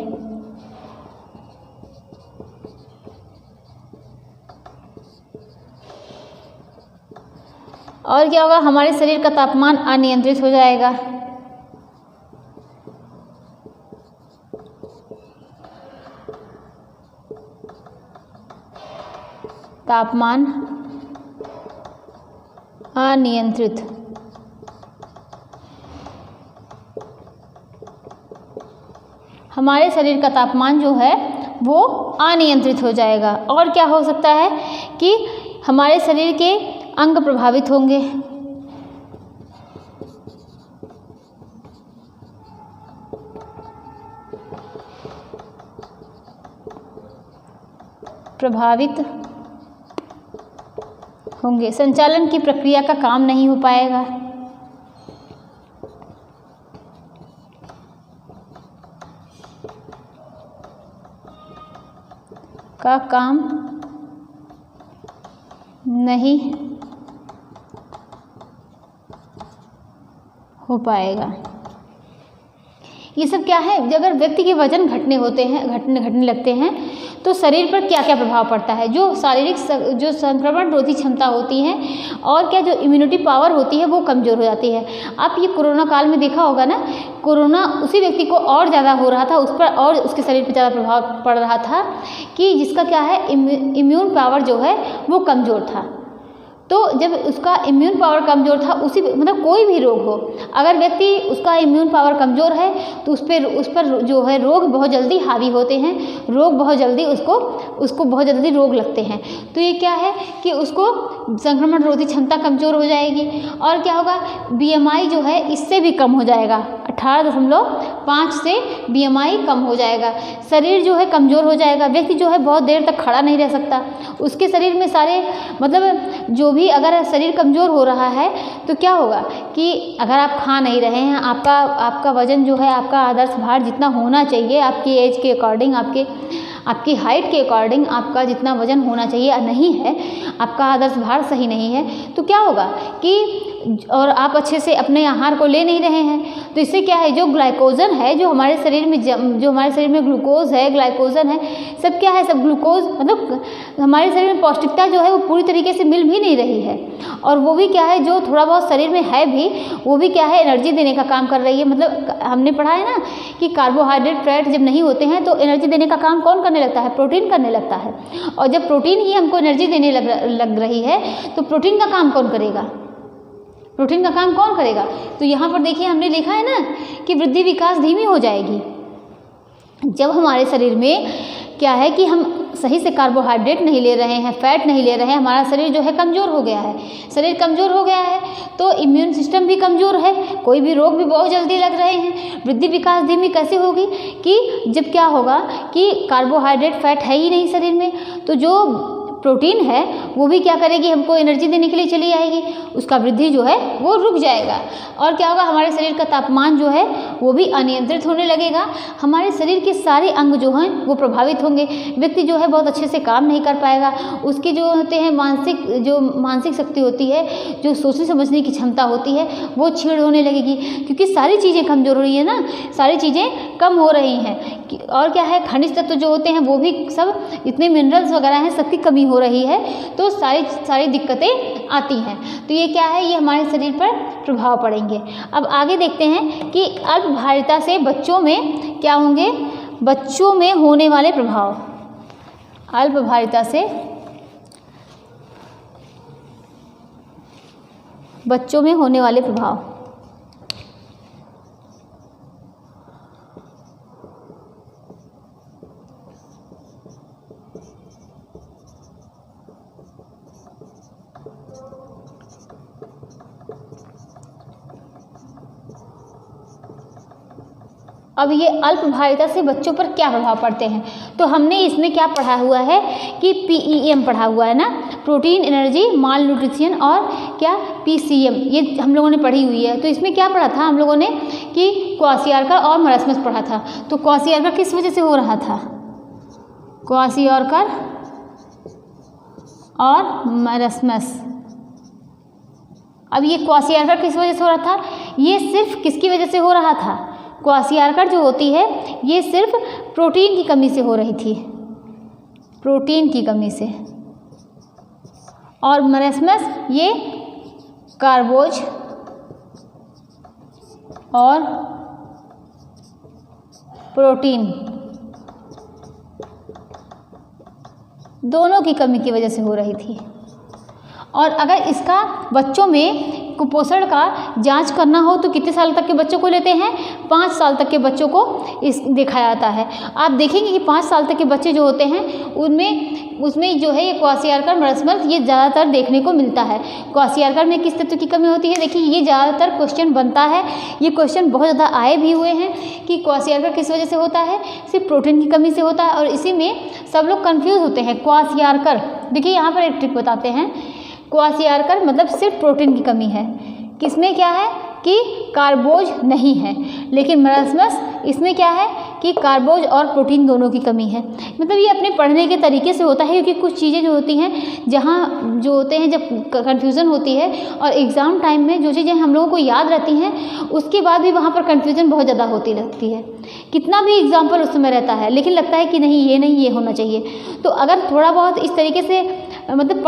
और क्या होगा, हमारे शरीर का तापमान अनियंत्रित हो जाएगा। तापमान अनियंत्रित, हमारे शरीर का तापमान जो है वो अनियंत्रित हो जाएगा। और क्या हो सकता है कि हमारे शरीर के अंग प्रभावित होंगे। प्रभावित होंगे, संचालन की प्रक्रिया का काम नहीं हो पाएगा। का काम नहीं हो पाएगा। ये सब क्या है, अगर व्यक्ति के वजन घटने लगते हैं तो शरीर पर क्या क्या प्रभाव पड़ता है। जो शारीरिक जो संक्रमण रोधी क्षमता होती है और क्या जो इम्यूनिटी पावर होती है वो कमज़ोर हो जाती है। आप ये कोरोना काल में देखा होगा ना, कोरोना उसी व्यक्ति को और ज़्यादा हो रहा था, उस पर और उसके शरीर पर ज़्यादा प्रभाव पड़ रहा था कि जिसका क्या है इम्यून पावर जो है वो कमज़ोर था। तो जब उसका इम्यून पावर कमज़ोर था, उसी मतलब कोई भी रोग हो, अगर व्यक्ति उसका इम्यून पावर कमज़ोर है तो उस पर जो है रोग बहुत जल्दी हावी होते हैं, रोग बहुत जल्दी उसको बहुत जल्दी रोग लगते हैं। तो ये क्या है कि उसको संक्रमण रोधी क्षमता कमज़ोर हो जाएगी। और क्या होगा, BMI जो है इससे भी कम हो जाएगा, 18.5 से BMI कम हो जाएगा। शरीर जो है कमज़ोर हो जाएगा, व्यक्ति जो है बहुत देर तक खड़ा नहीं रह सकता। उसके शरीर में सारे मतलब जो भी अगर शरीर कमज़ोर हो रहा है तो क्या होगा कि अगर आप खा नहीं रहे हैं, आपका वज़न जो है, आपका आदर्श भार जितना होना चाहिए आपकी एज के अकॉर्डिंग, आपकी हाइट के अकॉर्डिंग आपका जितना वज़न होना चाहिए नहीं है, आपका आदर्श भार सही नहीं है, तो क्या होगा कि और आप अच्छे से अपने आहार को ले नहीं रहे हैं तो इससे क्या है, जो ग्लाइकोजन है जो हमारे शरीर में ग्लूकोज है, ग्लाइकोजन है, सब क्या है, सब ग्लूकोज मतलब हमारे शरीर में पौष्टिकता जो है वो पूरी तरीके से मिल भी नहीं रही है। और वो भी क्या है, जो थोड़ा बहुत शरीर में है भी वो भी क्या है, एनर्जी देने का काम कर रही है। मतलब हमने पढ़ा है ना कि कार्बोहाइड्रेट फैट जब नहीं होते हैं तो एनर्जी देने का काम कौन करने लगता है, प्रोटीन करने लगता है। और जब प्रोटीन ही हमको एनर्जी देने लग रही है तो प्रोटीन का काम कौन करेगा, प्रोटीन का काम कौन करेगा। तो यहाँ पर देखिए हमने लिखा है ना कि वृद्धि विकास धीमी हो जाएगी जब हमारे शरीर में क्या है कि हम सही से कार्बोहाइड्रेट नहीं ले रहे हैं, फैट नहीं ले रहे हैं, हमारा शरीर जो है कमज़ोर हो गया है। शरीर कमज़ोर हो गया है तो इम्यून सिस्टम भी कमज़ोर है, कोई भी रोग भी बहुत जल्दी लग रहे हैं। वृद्धि विकास धीमी कैसे होगी कि जब क्या होगा कि कार्बोहाइड्रेट फैट है ही नहीं शरीर में, तो जो प्रोटीन है वो भी क्या करेगी, हमको एनर्जी देने के लिए चली आएगी, उसका वृद्धि जो है वो रुक जाएगा। और क्या होगा, हमारे शरीर का तापमान जो है वो भी अनियंत्रित होने लगेगा। हमारे शरीर के सारे अंग जो हैं वो प्रभावित होंगे। व्यक्ति जो है बहुत अच्छे से काम नहीं कर पाएगा, उसकी जो होते हैं मानसिक शक्ति होती है, जो सोचने समझने की क्षमता होती है वो छीड़ होने लगेगी, क्योंकि सारी चीज़ें कमज़ोर हो रही है ना, सारी चीज़ें कम हो रही हैं। और क्या है, खनिज तत्व जो होते हैं वो भी सब इतने मिनरल्स वगैरह हैं सबकी कमी हो रही है, तो सारी दिक्कतें आती हैं। तो ये क्या है, ये हमारे शरीर पर प्रभाव पड़ेंगे। अब आगे देखते हैं कि अल्पभारिता से बच्चों में क्या होंगे, बच्चों में होने वाले प्रभाव। अल्पभारिता से बच्चों में होने वाले प्रभाव। अब ये अल्पभारिता से बच्चों पर क्या प्रभाव पड़ते हैं, तो हमने इसमें क्या पढ़ा हुआ है कि PEM पढ़ा हुआ है ना, प्रोटीन एनर्जी माल न्यूट्रिशन, और क्या PCM, ये हम लोगों ने पढ़ी हुई है। तो इसमें क्या पढ़ा था हम लोगों ने कि क्वाशियार्कर और मरस्मस पढ़ा था। तो क्वाशियार्कर किस वजह से हो रहा था, क्वाशियार्कर और मरस्मस अब ये क्वासियार्कर किस वजह से हो रहा था, ये सिर्फ किसकी वजह से हो रहा था, क्वासियार्कर जो होती है ये सिर्फ प्रोटीन की कमी से हो रही थी, प्रोटीन की कमी से, और मरस्मस ये कार्बोज और प्रोटीन दोनों की कमी की वजह से हो रही थी। और अगर इसका बच्चों में कुपोषण का जांच करना हो तो कितने साल तक के बच्चों को लेते हैं, 5 साल तक के बच्चों को इस देखा जाता है। आप देखेंगे कि 5 साल तक के बच्चे जो होते हैं उसमें जो है ये क्वासियार्कर मरस्मस ये ज़्यादातर देखने को मिलता है। क्वासियार्कर में किस तत्व की कमी होती है, देखिए ये ज़्यादातर क्वेश्चन बनता है, ये क्वेश्चन बहुत ज़्यादा आए भी हुए हैं कि क्वासियार्कर किस वजह से होता है, सिर्फ प्रोटीन की कमी से होता है। और इसी में सब लोग कन्फ्यूज़ होते हैं। क्वासियार्कर देखिए यहाँ पर एक ट्रिक बताते हैं, क्वासियार्कर मतलब सिर्फ प्रोटीन की कमी है, किसमें क्या है कि कार्बोज नहीं है, लेकिन मरस्मस इसमें क्या है कि कार्बोज और प्रोटीन दोनों की कमी है। मतलब ये अपने पढ़ने के तरीके से होता है, क्योंकि कुछ चीज़ें जो होती हैं जहाँ जो होते हैं जब कन्फ्यूज़न होती है और एग्ज़ाम टाइम में जो चीज़ें हम लोगों को याद रहती हैं उसके बाद भी वहाँ पर कन्फ्यूज़न बहुत ज़्यादा होती लगती है। कितना भी एग्जाम्पल उस समय रहता है लेकिन लगता है कि नहीं ये होना चाहिए। तो अगर थोड़ा बहुत इस तरीके से मतलब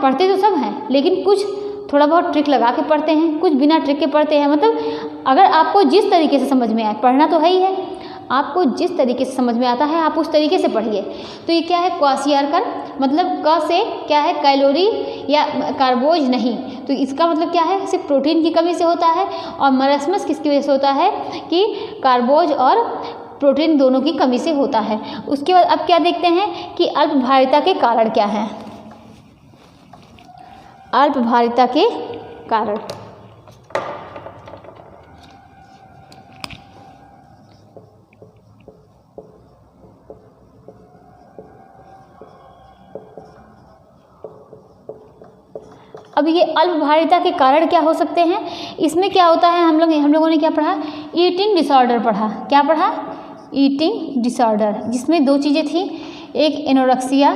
पढ़ते तो सब हैं लेकिन कुछ थोड़ा बहुत ट्रिक लगा के पढ़ते हैं, कुछ बिना ट्रिक के पढ़ते हैं। मतलब अगर आपको जिस तरीके से समझ में आए, पढ़ना तो है ही है, आपको जिस तरीके से समझ में आता है आप उस तरीके से पढ़िए। तो ये क्या है क्वासियार्कर, मतलब क से क्या है कैलोरी या कार्बोज नहीं, तो इसका मतलब क्या है सिर्फ प्रोटीन की कमी से होता है। और मरस्मस किसकी वजह से होता है कि कार्बोज और प्रोटीन दोनों की कमी से होता है। उसके बाद अब क्या देखते हैं कि अल्पभारिता के कारण क्या है। अल्पभारिता के कारण अब ये अल्पभारिता के कारण क्या हो सकते हैं, इसमें क्या होता है हम लोगों ने क्या पढ़ा, ईटिंग डिसऑर्डर पढ़ा। क्या पढ़ा, ईटिंग डिसऑर्डर, जिसमें 2 चीज़ें थी, एक एनोरेक्सिया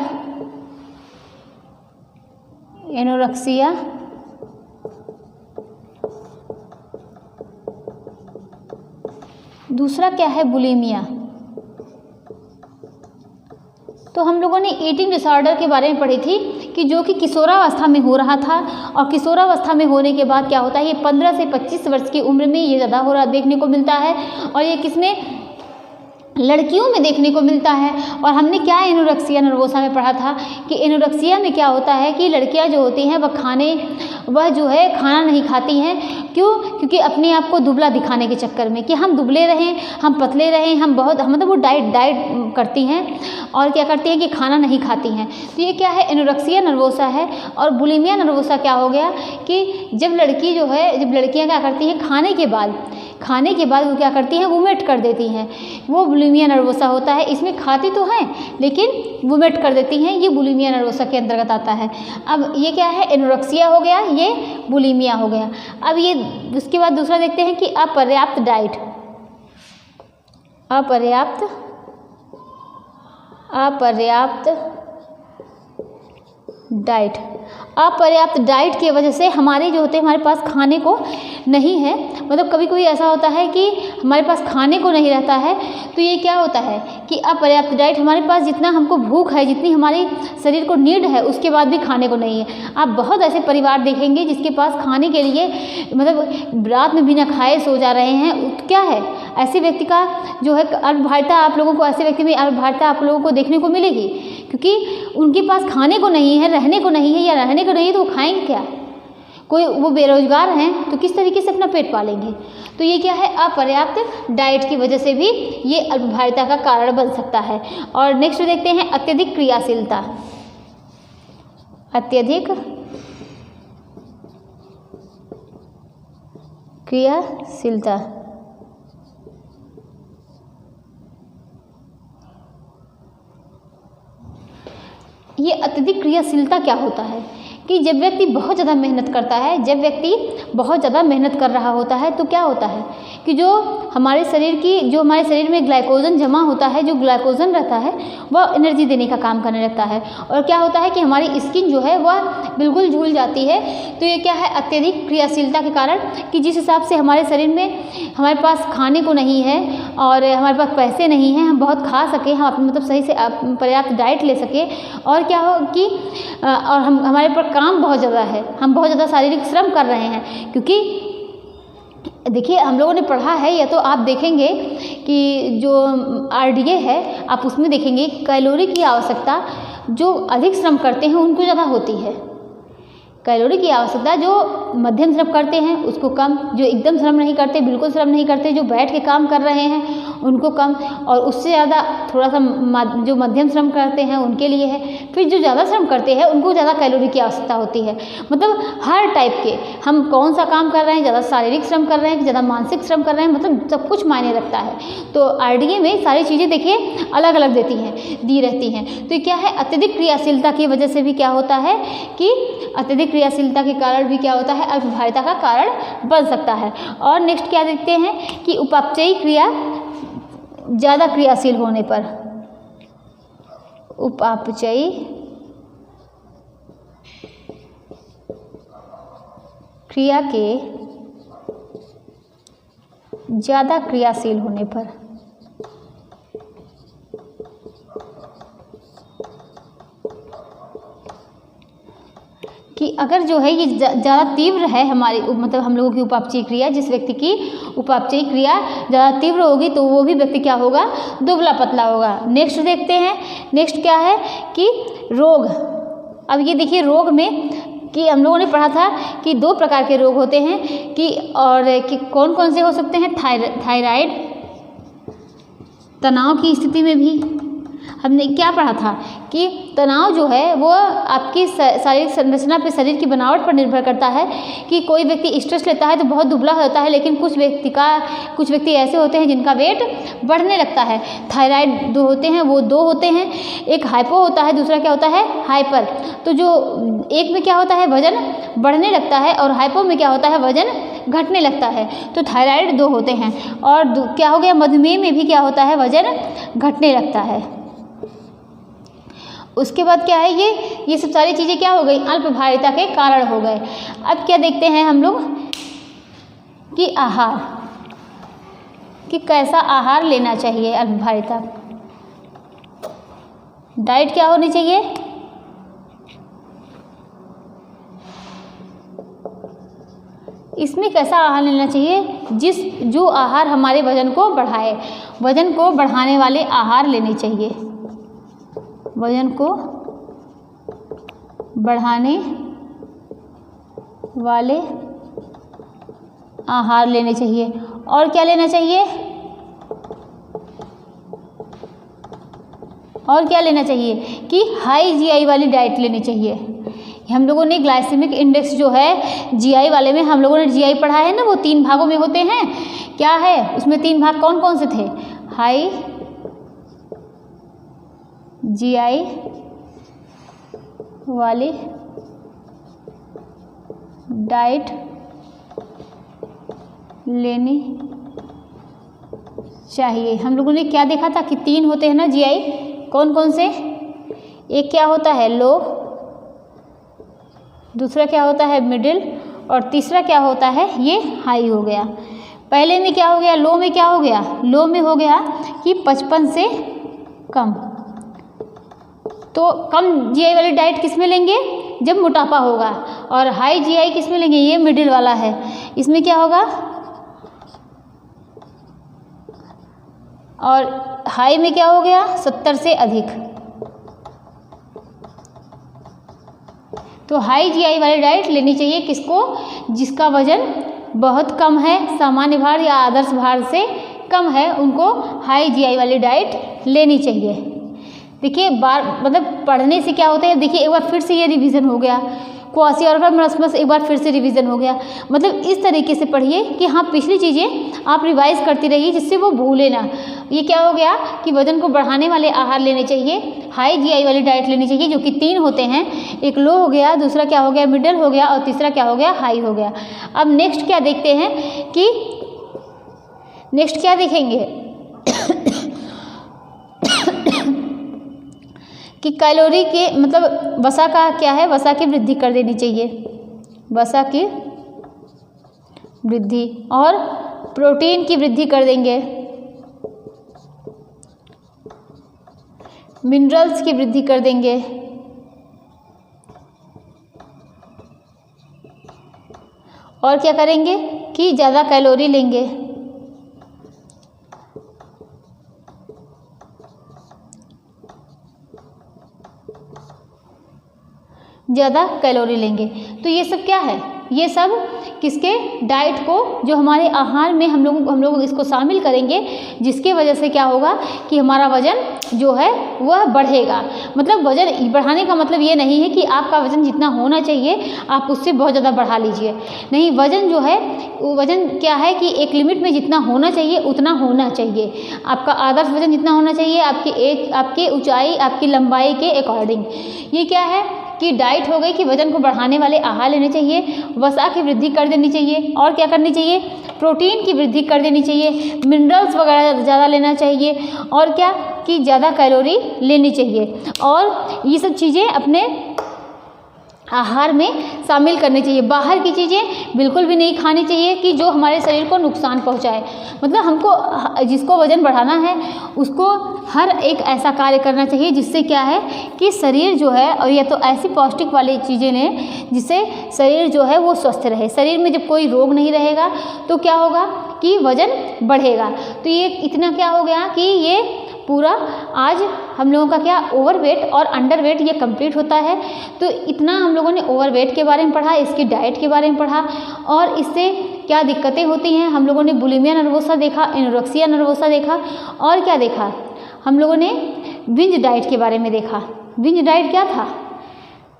दूसरा क्या है बुलिमिया। तो हम लोगों ने ईटिंग डिसऑर्डर के बारे में पढ़ी थी कि जो कि किशोरावस्था में हो रहा था, और किशोरावस्था में होने के बाद क्या होता है ये 15 से 25 वर्ष की उम्र में ये ज़्यादा हो रहा देखने को मिलता है, और ये किसमें, लड़कियों में देखने को मिलता है। और हमने क्या एनोरेक्सिया नर्वोसा में पढ़ा था कि एनोरेक्सिया में क्या होता है कि लड़कियां जो होती हैं वह जो है खाना नहीं खाती हैं। क्यों, क्योंकि अपने आप को दुबला दिखाने के चक्कर में कि हम दुबले रहें, हम पतले रहें, हम मतलब वो डाइट करती हैं और क्या करती हैं कि खाना नहीं खाती हैं। तो ये क्या है एनोरेक्सिया नर्वोसा है। और बुलिमिया नर्वोसा क्या हो गया कि जब लड़कियां क्या करती हैं खाने के बाद वो क्या करती हैं वोमिट कर देती हैं, वो बुलिमिया नर्वोसा होता है। इसमें खाती तो हैं लेकिन वोमिट कर देती हैं, ये बुलिमिया नर्वोसा के अंतर्गत आता है। अब ये क्या है एनोरेक्सिया हो गया, ये बुलिमिया हो गया। अब ये उसके बाद दूसरा देखते हैं कि अपर्याप्त डाइट की वजह से हमारे जो होते हैं हमारे पास खाने को नहीं है, मतलब कभी कभी ऐसा होता है कि हमारे पास खाने को नहीं रहता है। तो ये क्या होता है कि अपर्याप्त डाइट, हमारे पास जितना हमको भूख है, जितनी हमारे शरीर को नीड है उसके बाद भी खाने को नहीं है। आप बहुत ऐसे परिवार देखेंगे जिसके पास खाने के लिए मतलब रात में बिना खाए सो जा रहे हैं। क्या है ऐसे व्यक्ति का जो है अल्पभारिता, आप लोगों को ऐसे व्यक्ति में अल्पभारिता आप लोगों को देखने को मिलेगी, क्योंकि उनके पास खाने को नहीं है, रहने को नहीं है, या रहने को नहीं है तो वो खाएंगे क्या, कोई वो बेरोजगार हैं तो किस तरीके से अपना पेट पालेंगे। तो ये क्या है अपर्याप्त डाइट की वजह से भी ये अल्पभारिता का कारण बन सकता है। और नेक्स्ट देखते हैं अत्यधिक क्रियाशीलता। ये अत्यधिक क्रियाशीलता क्या होता है कि जब व्यक्ति बहुत ज़्यादा मेहनत करता है, जब व्यक्ति बहुत ज़्यादा मेहनत कर रहा होता है तो क्या होता है कि जो हमारे शरीर में ग्लाइकोजन जमा होता है, जो ग्लाइकोजन रहता है वह एनर्जी देने का काम करने लगता है। और क्या होता है कि हमारी स्किन जो है वह बिल्कुल झूल जाती है। तो ये क्या है, अत्यधिक क्रियाशीलता के कारण, कि जिस हिसाब से हमारे शरीर में हमारे पास खाने को नहीं है और हमारे पास पैसे नहीं हैं, हम बहुत खा सकें, हम अपने मतलब सही से पर्याप्त डाइट ले सकें, और क्या हो कि और हमारे पर काम बहुत ज़्यादा है, हम बहुत ज़्यादा शारीरिक श्रम कर रहे हैं। क्योंकि देखिए हम लोगों ने पढ़ा है, या तो आप देखेंगे कि जो RDA है आप उसमें देखेंगे कैलोरी की आवश्यकता जो अधिक श्रम करते हैं उनको ज़्यादा होती है। कैलोरी की आवश्यकता जो मध्यम श्रम करते हैं उसको कम, जो एकदम श्रम नहीं करते, बिल्कुल श्रम नहीं करते, जो बैठ के काम कर रहे हैं उनको कम, और उससे ज़्यादा थोड़ा सा जो मध्यम श्रम करते हैं उनके लिए है। फिर जो ज़्यादा श्रम करते हैं उनको ज़्यादा कैलोरी की आवश्यकता होती है। मतलब हर टाइप के हम कौन सा काम कर रहे हैं, ज़्यादा शारीरिक श्रम कर रहे हैं, ज़्यादा मानसिक श्रम कर रहे हैं, मतलब सब कुछ मायने रखता है। तो RDA में सारी चीज़ें देखिए अलग अलग दी रहती हैं। तो क्या है, अत्यधिक क्रियाशीलता की वजह से भी क्या होता है कि अत्यधिक क्रियाशीलता के कारण भी क्या होता है, अल्पभारिता का कारण बन सकता है। और नेक्स्ट क्या देखते हैं कि उपापचयी क्रिया ज़्यादा क्रियाशील होने पर, उपापचयी क्रिया के ज़्यादा क्रियाशील होने पर, कि अगर जो है ये ज़्यादा तीव्र है हमारी मतलब हम लोगों की उपापचयी क्रिया, जिस व्यक्ति की उपापचयी क्रिया ज़्यादा तीव्र होगी तो वो भी व्यक्ति क्या होगा, दुबला पतला होगा। नेक्स्ट देखते हैं, नेक्स्ट क्या है कि रोग। अब ये देखिए रोग में कि हम लोगों ने पढ़ा था कि 2 प्रकार के रोग होते हैं कि कौन कौन से हो सकते हैं, थायराइड, तनाव की स्थिति में भी हमने क्या पढ़ा था कि तनाव जो है वो आपकी शारीरिक संरचना पे, शरीर की बनावट पर निर्भर करता है। कि कोई व्यक्ति स्ट्रेस लेता है तो बहुत दुबला होता है, लेकिन कुछ व्यक्ति ऐसे होते हैं जिनका वेट बढ़ने लगता है। थायराइड 2 होते हैं, वो 2 होते हैं, एक हाइपो होता है, दूसरा क्या होता है, हाइपर। तो जो एक में क्या होता है, वजन बढ़ने लगता है, और हाइपो में क्या होता है, वजन घटने लगता है। तो थायराइड 2 होते हैं। और क्या हो गया, मधुमेह में भी क्या होता है, वजन घटने लगता है। उसके बाद क्या है, ये सब सारी चीज़ें क्या हो गई, अल्पभारिता के कारण हो गए। अब क्या देखते हैं हम लोग कि आहार, कि कैसा आहार लेना चाहिए। अल्पभारिता डाइट क्या होनी चाहिए, इसमें कैसा आहार लेना चाहिए, जो आहार हमारे वजन को बढ़ाए, वजन को बढ़ाने वाले आहार लेने चाहिए, वजन को बढ़ाने वाले आहार लेने चाहिए। और क्या लेना चाहिए, और क्या लेना चाहिए कि हाई GI वाली डाइट लेनी चाहिए। हम लोगों ने ग्लाइसेमिक इंडेक्स जो है GI वाले में हम लोगों ने GI पढ़ा है ना, वो 3 भागों में होते हैं। क्या है उसमें 3 भाग कौन कौन से थे, हाई GI वाली डाइट लेनी चाहिए। हम लोगों ने क्या देखा था कि 3 होते हैं ना GI, कौन कौन से, एक क्या होता है लो, दूसरा क्या होता है मिडिल, और तीसरा क्या होता है ये हाई हो गया। पहले में क्या हो गया, लो में क्या हो गया, लो में हो गया कि 55 से कम। तो कम GI वाली डाइट किस में लेंगे, जब मोटापा होगा, और हाई GI किस में लेंगे, ये मिडिल वाला है, इसमें क्या होगा, और हाई में क्या हो गया 70 से अधिक। तो हाई GI वाली डाइट लेनी चाहिए किसको, जिसका वजन बहुत कम है, सामान्य भार या आदर्श भार से कम है, उनको हाई GI वाली डाइट लेनी चाहिए। देखिए मतलब पढ़ने से क्या होता है, देखिए एक बार फिर से ये रिवीजन हो गया, क्वासियोरकर मरस्मस एक बार फिर से रिवीजन हो गया। मतलब इस तरीके से पढ़िए कि हाँ पिछली चीज़ें आप रिवाइज करती रहिए जिससे वो भूले ना। ये क्या हो गया कि वजन को बढ़ाने वाले आहार लेने चाहिए, हाई जीआई वाली डाइट लेनी चाहिए, जो कि 3 होते हैं, एक लो हो गया, दूसरा क्या हो गया मिडिल हो गया, और तीसरा क्या हो गया हाई हो गया। अब नेक्स्ट क्या देखते हैं कि नेक्स्ट क्या देखेंगे कि कैलोरी के मतलब वसा का क्या है, वसा की वृद्धि कर देनी चाहिए, वसा की वृद्धि, और प्रोटीन की वृद्धि कर देंगे, मिनरल्स की वृद्धि कर देंगे, और क्या करेंगे कि ज़्यादा कैलोरी लेंगे, ज़्यादा कैलोरी लेंगे। तो ये सब क्या है, ये सब किसके डाइट को, जो हमारे आहार में हम लोग इसको शामिल करेंगे, जिसके वजह से क्या होगा कि हमारा वज़न जो है वह बढ़ेगा। मतलब वज़न बढ़ाने का मतलब ये नहीं है कि आपका वज़न जितना होना चाहिए आप उससे बहुत ज़्यादा बढ़ा लीजिए, नहीं, वज़न जो है वज़न क्या है कि एक लिमिट में जितना होना चाहिए उतना होना चाहिए। आपका आदर्श वज़न जितना होना चाहिए आपकी एज, आपकी ऊंचाई, आपकी लंबाई के अकॉर्डिंग। ये क्या है कि डाइट हो गई कि वज़न को बढ़ाने वाले आहार लेने चाहिए, वसा की वृद्धि कर देनी चाहिए, और क्या करनी चाहिए, प्रोटीन की वृद्धि कर देनी चाहिए, मिनरल्स वगैरह ज़्यादा लेना चाहिए, और क्या कि ज़्यादा कैलोरी लेनी चाहिए, और ये सब चीज़ें अपने आहार में शामिल करनी चाहिए। बाहर की चीज़ें बिल्कुल भी नहीं खानी चाहिए कि जो हमारे शरीर को नुकसान पहुंचाए। मतलब हमको जिसको वज़न बढ़ाना है उसको हर एक ऐसा कार्य करना चाहिए जिससे क्या है कि शरीर जो है, और या तो ऐसी पौष्टिक वाली चीज़ें लें जिससे शरीर जो है वो स्वस्थ रहे। शरीर में जब कोई रोग नहीं रहेगा तो क्या होगा कि वज़न बढ़ेगा। तो ये इतना क्या हो गया कि ये पूरा आज हम लोगों का क्या ओवरवेट और अंडरवेट ये कंप्लीट होता है। तो इतना हम लोगों ने ओवरवेट के बारे में पढ़ा, इसकी डाइट के बारे में पढ़ा, और इससे क्या दिक्कतें होती हैं। हम लोगों ने बुलिमिया नर्वोसा देखा, एनोरेक्सिया नर्वोसा देखा, और क्या देखा हम लोगों ने बिंज डाइट के बारे में देखा। बिंज डाइट क्या था,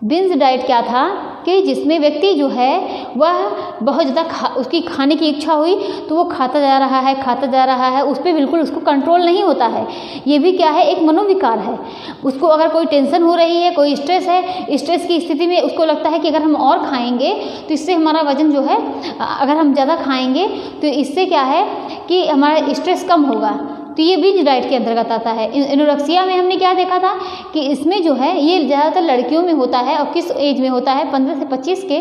बिंज डाइट क्या था कि जिसमें व्यक्ति जो है वह बहुत ज़्यादा उसकी खाने की इच्छा हुई तो वो खाता जा रहा है, उस पर बिल्कुल उसको कंट्रोल नहीं होता है। ये भी क्या है, एक मनोविकार है। उसको अगर कोई टेंशन हो रही है, कोई स्ट्रेस है, स्ट्रेस की स्थिति में उसको लगता है कि अगर हम और खाएंगे तो इससे हमारा वज़न जो है, अगर हम ज़्यादा खाएंगे तो इससे क्या है कि हमारा स्ट्रेस कम होगा। तो ये बिंज डाइट के अंतर्गत आता है। एनोरेक्सिया में हमने क्या देखा था कि इसमें जो है ये ज़्यादातर लड़कियों में होता है, और किस एज में होता है, 15 से 25 के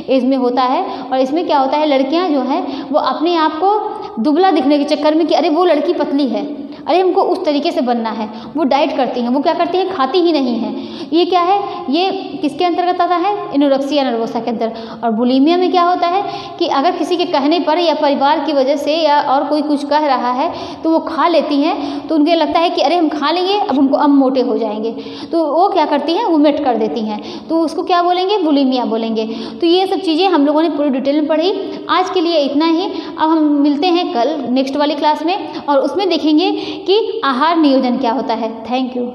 एज में होता है। और इसमें क्या होता है, लड़कियां जो है वो अपने आप को दुबला दिखने के चक्कर में कि अरे वो लड़की पतली है, अरे हमको उस तरीके से बनना है, वो डाइट करती हैं, वो क्या करती हैं, खाती ही नहीं है। ये क्या है, ये किसके अंतर्गत आता है, एनोरेक्सिया नर्वोसा के अंदर। और बुलिमिया में क्या होता है कि अगर किसी के कहने पर या परिवार की वजह से या और कोई कुछ कह रहा है तो वो खा लेती हैं, तो उनको लगता है कि अरे हम खा लेंगे, अब मोटे हो जाएंगे, तो वो क्या करती हैं, वोमिट कर देती हैं, तो उसको क्या बोलेंगे, बुलिमिया बोलेंगे। तो ये सब चीज़ें हम लोगों ने पूरी डिटेल में पढ़ी। आज के लिए इतना ही। अब हम मिलते हैं कल नेक्स्ट वाली क्लास में, और उसमें देखेंगे कि आहार नियोजन क्या होता है। Thank you.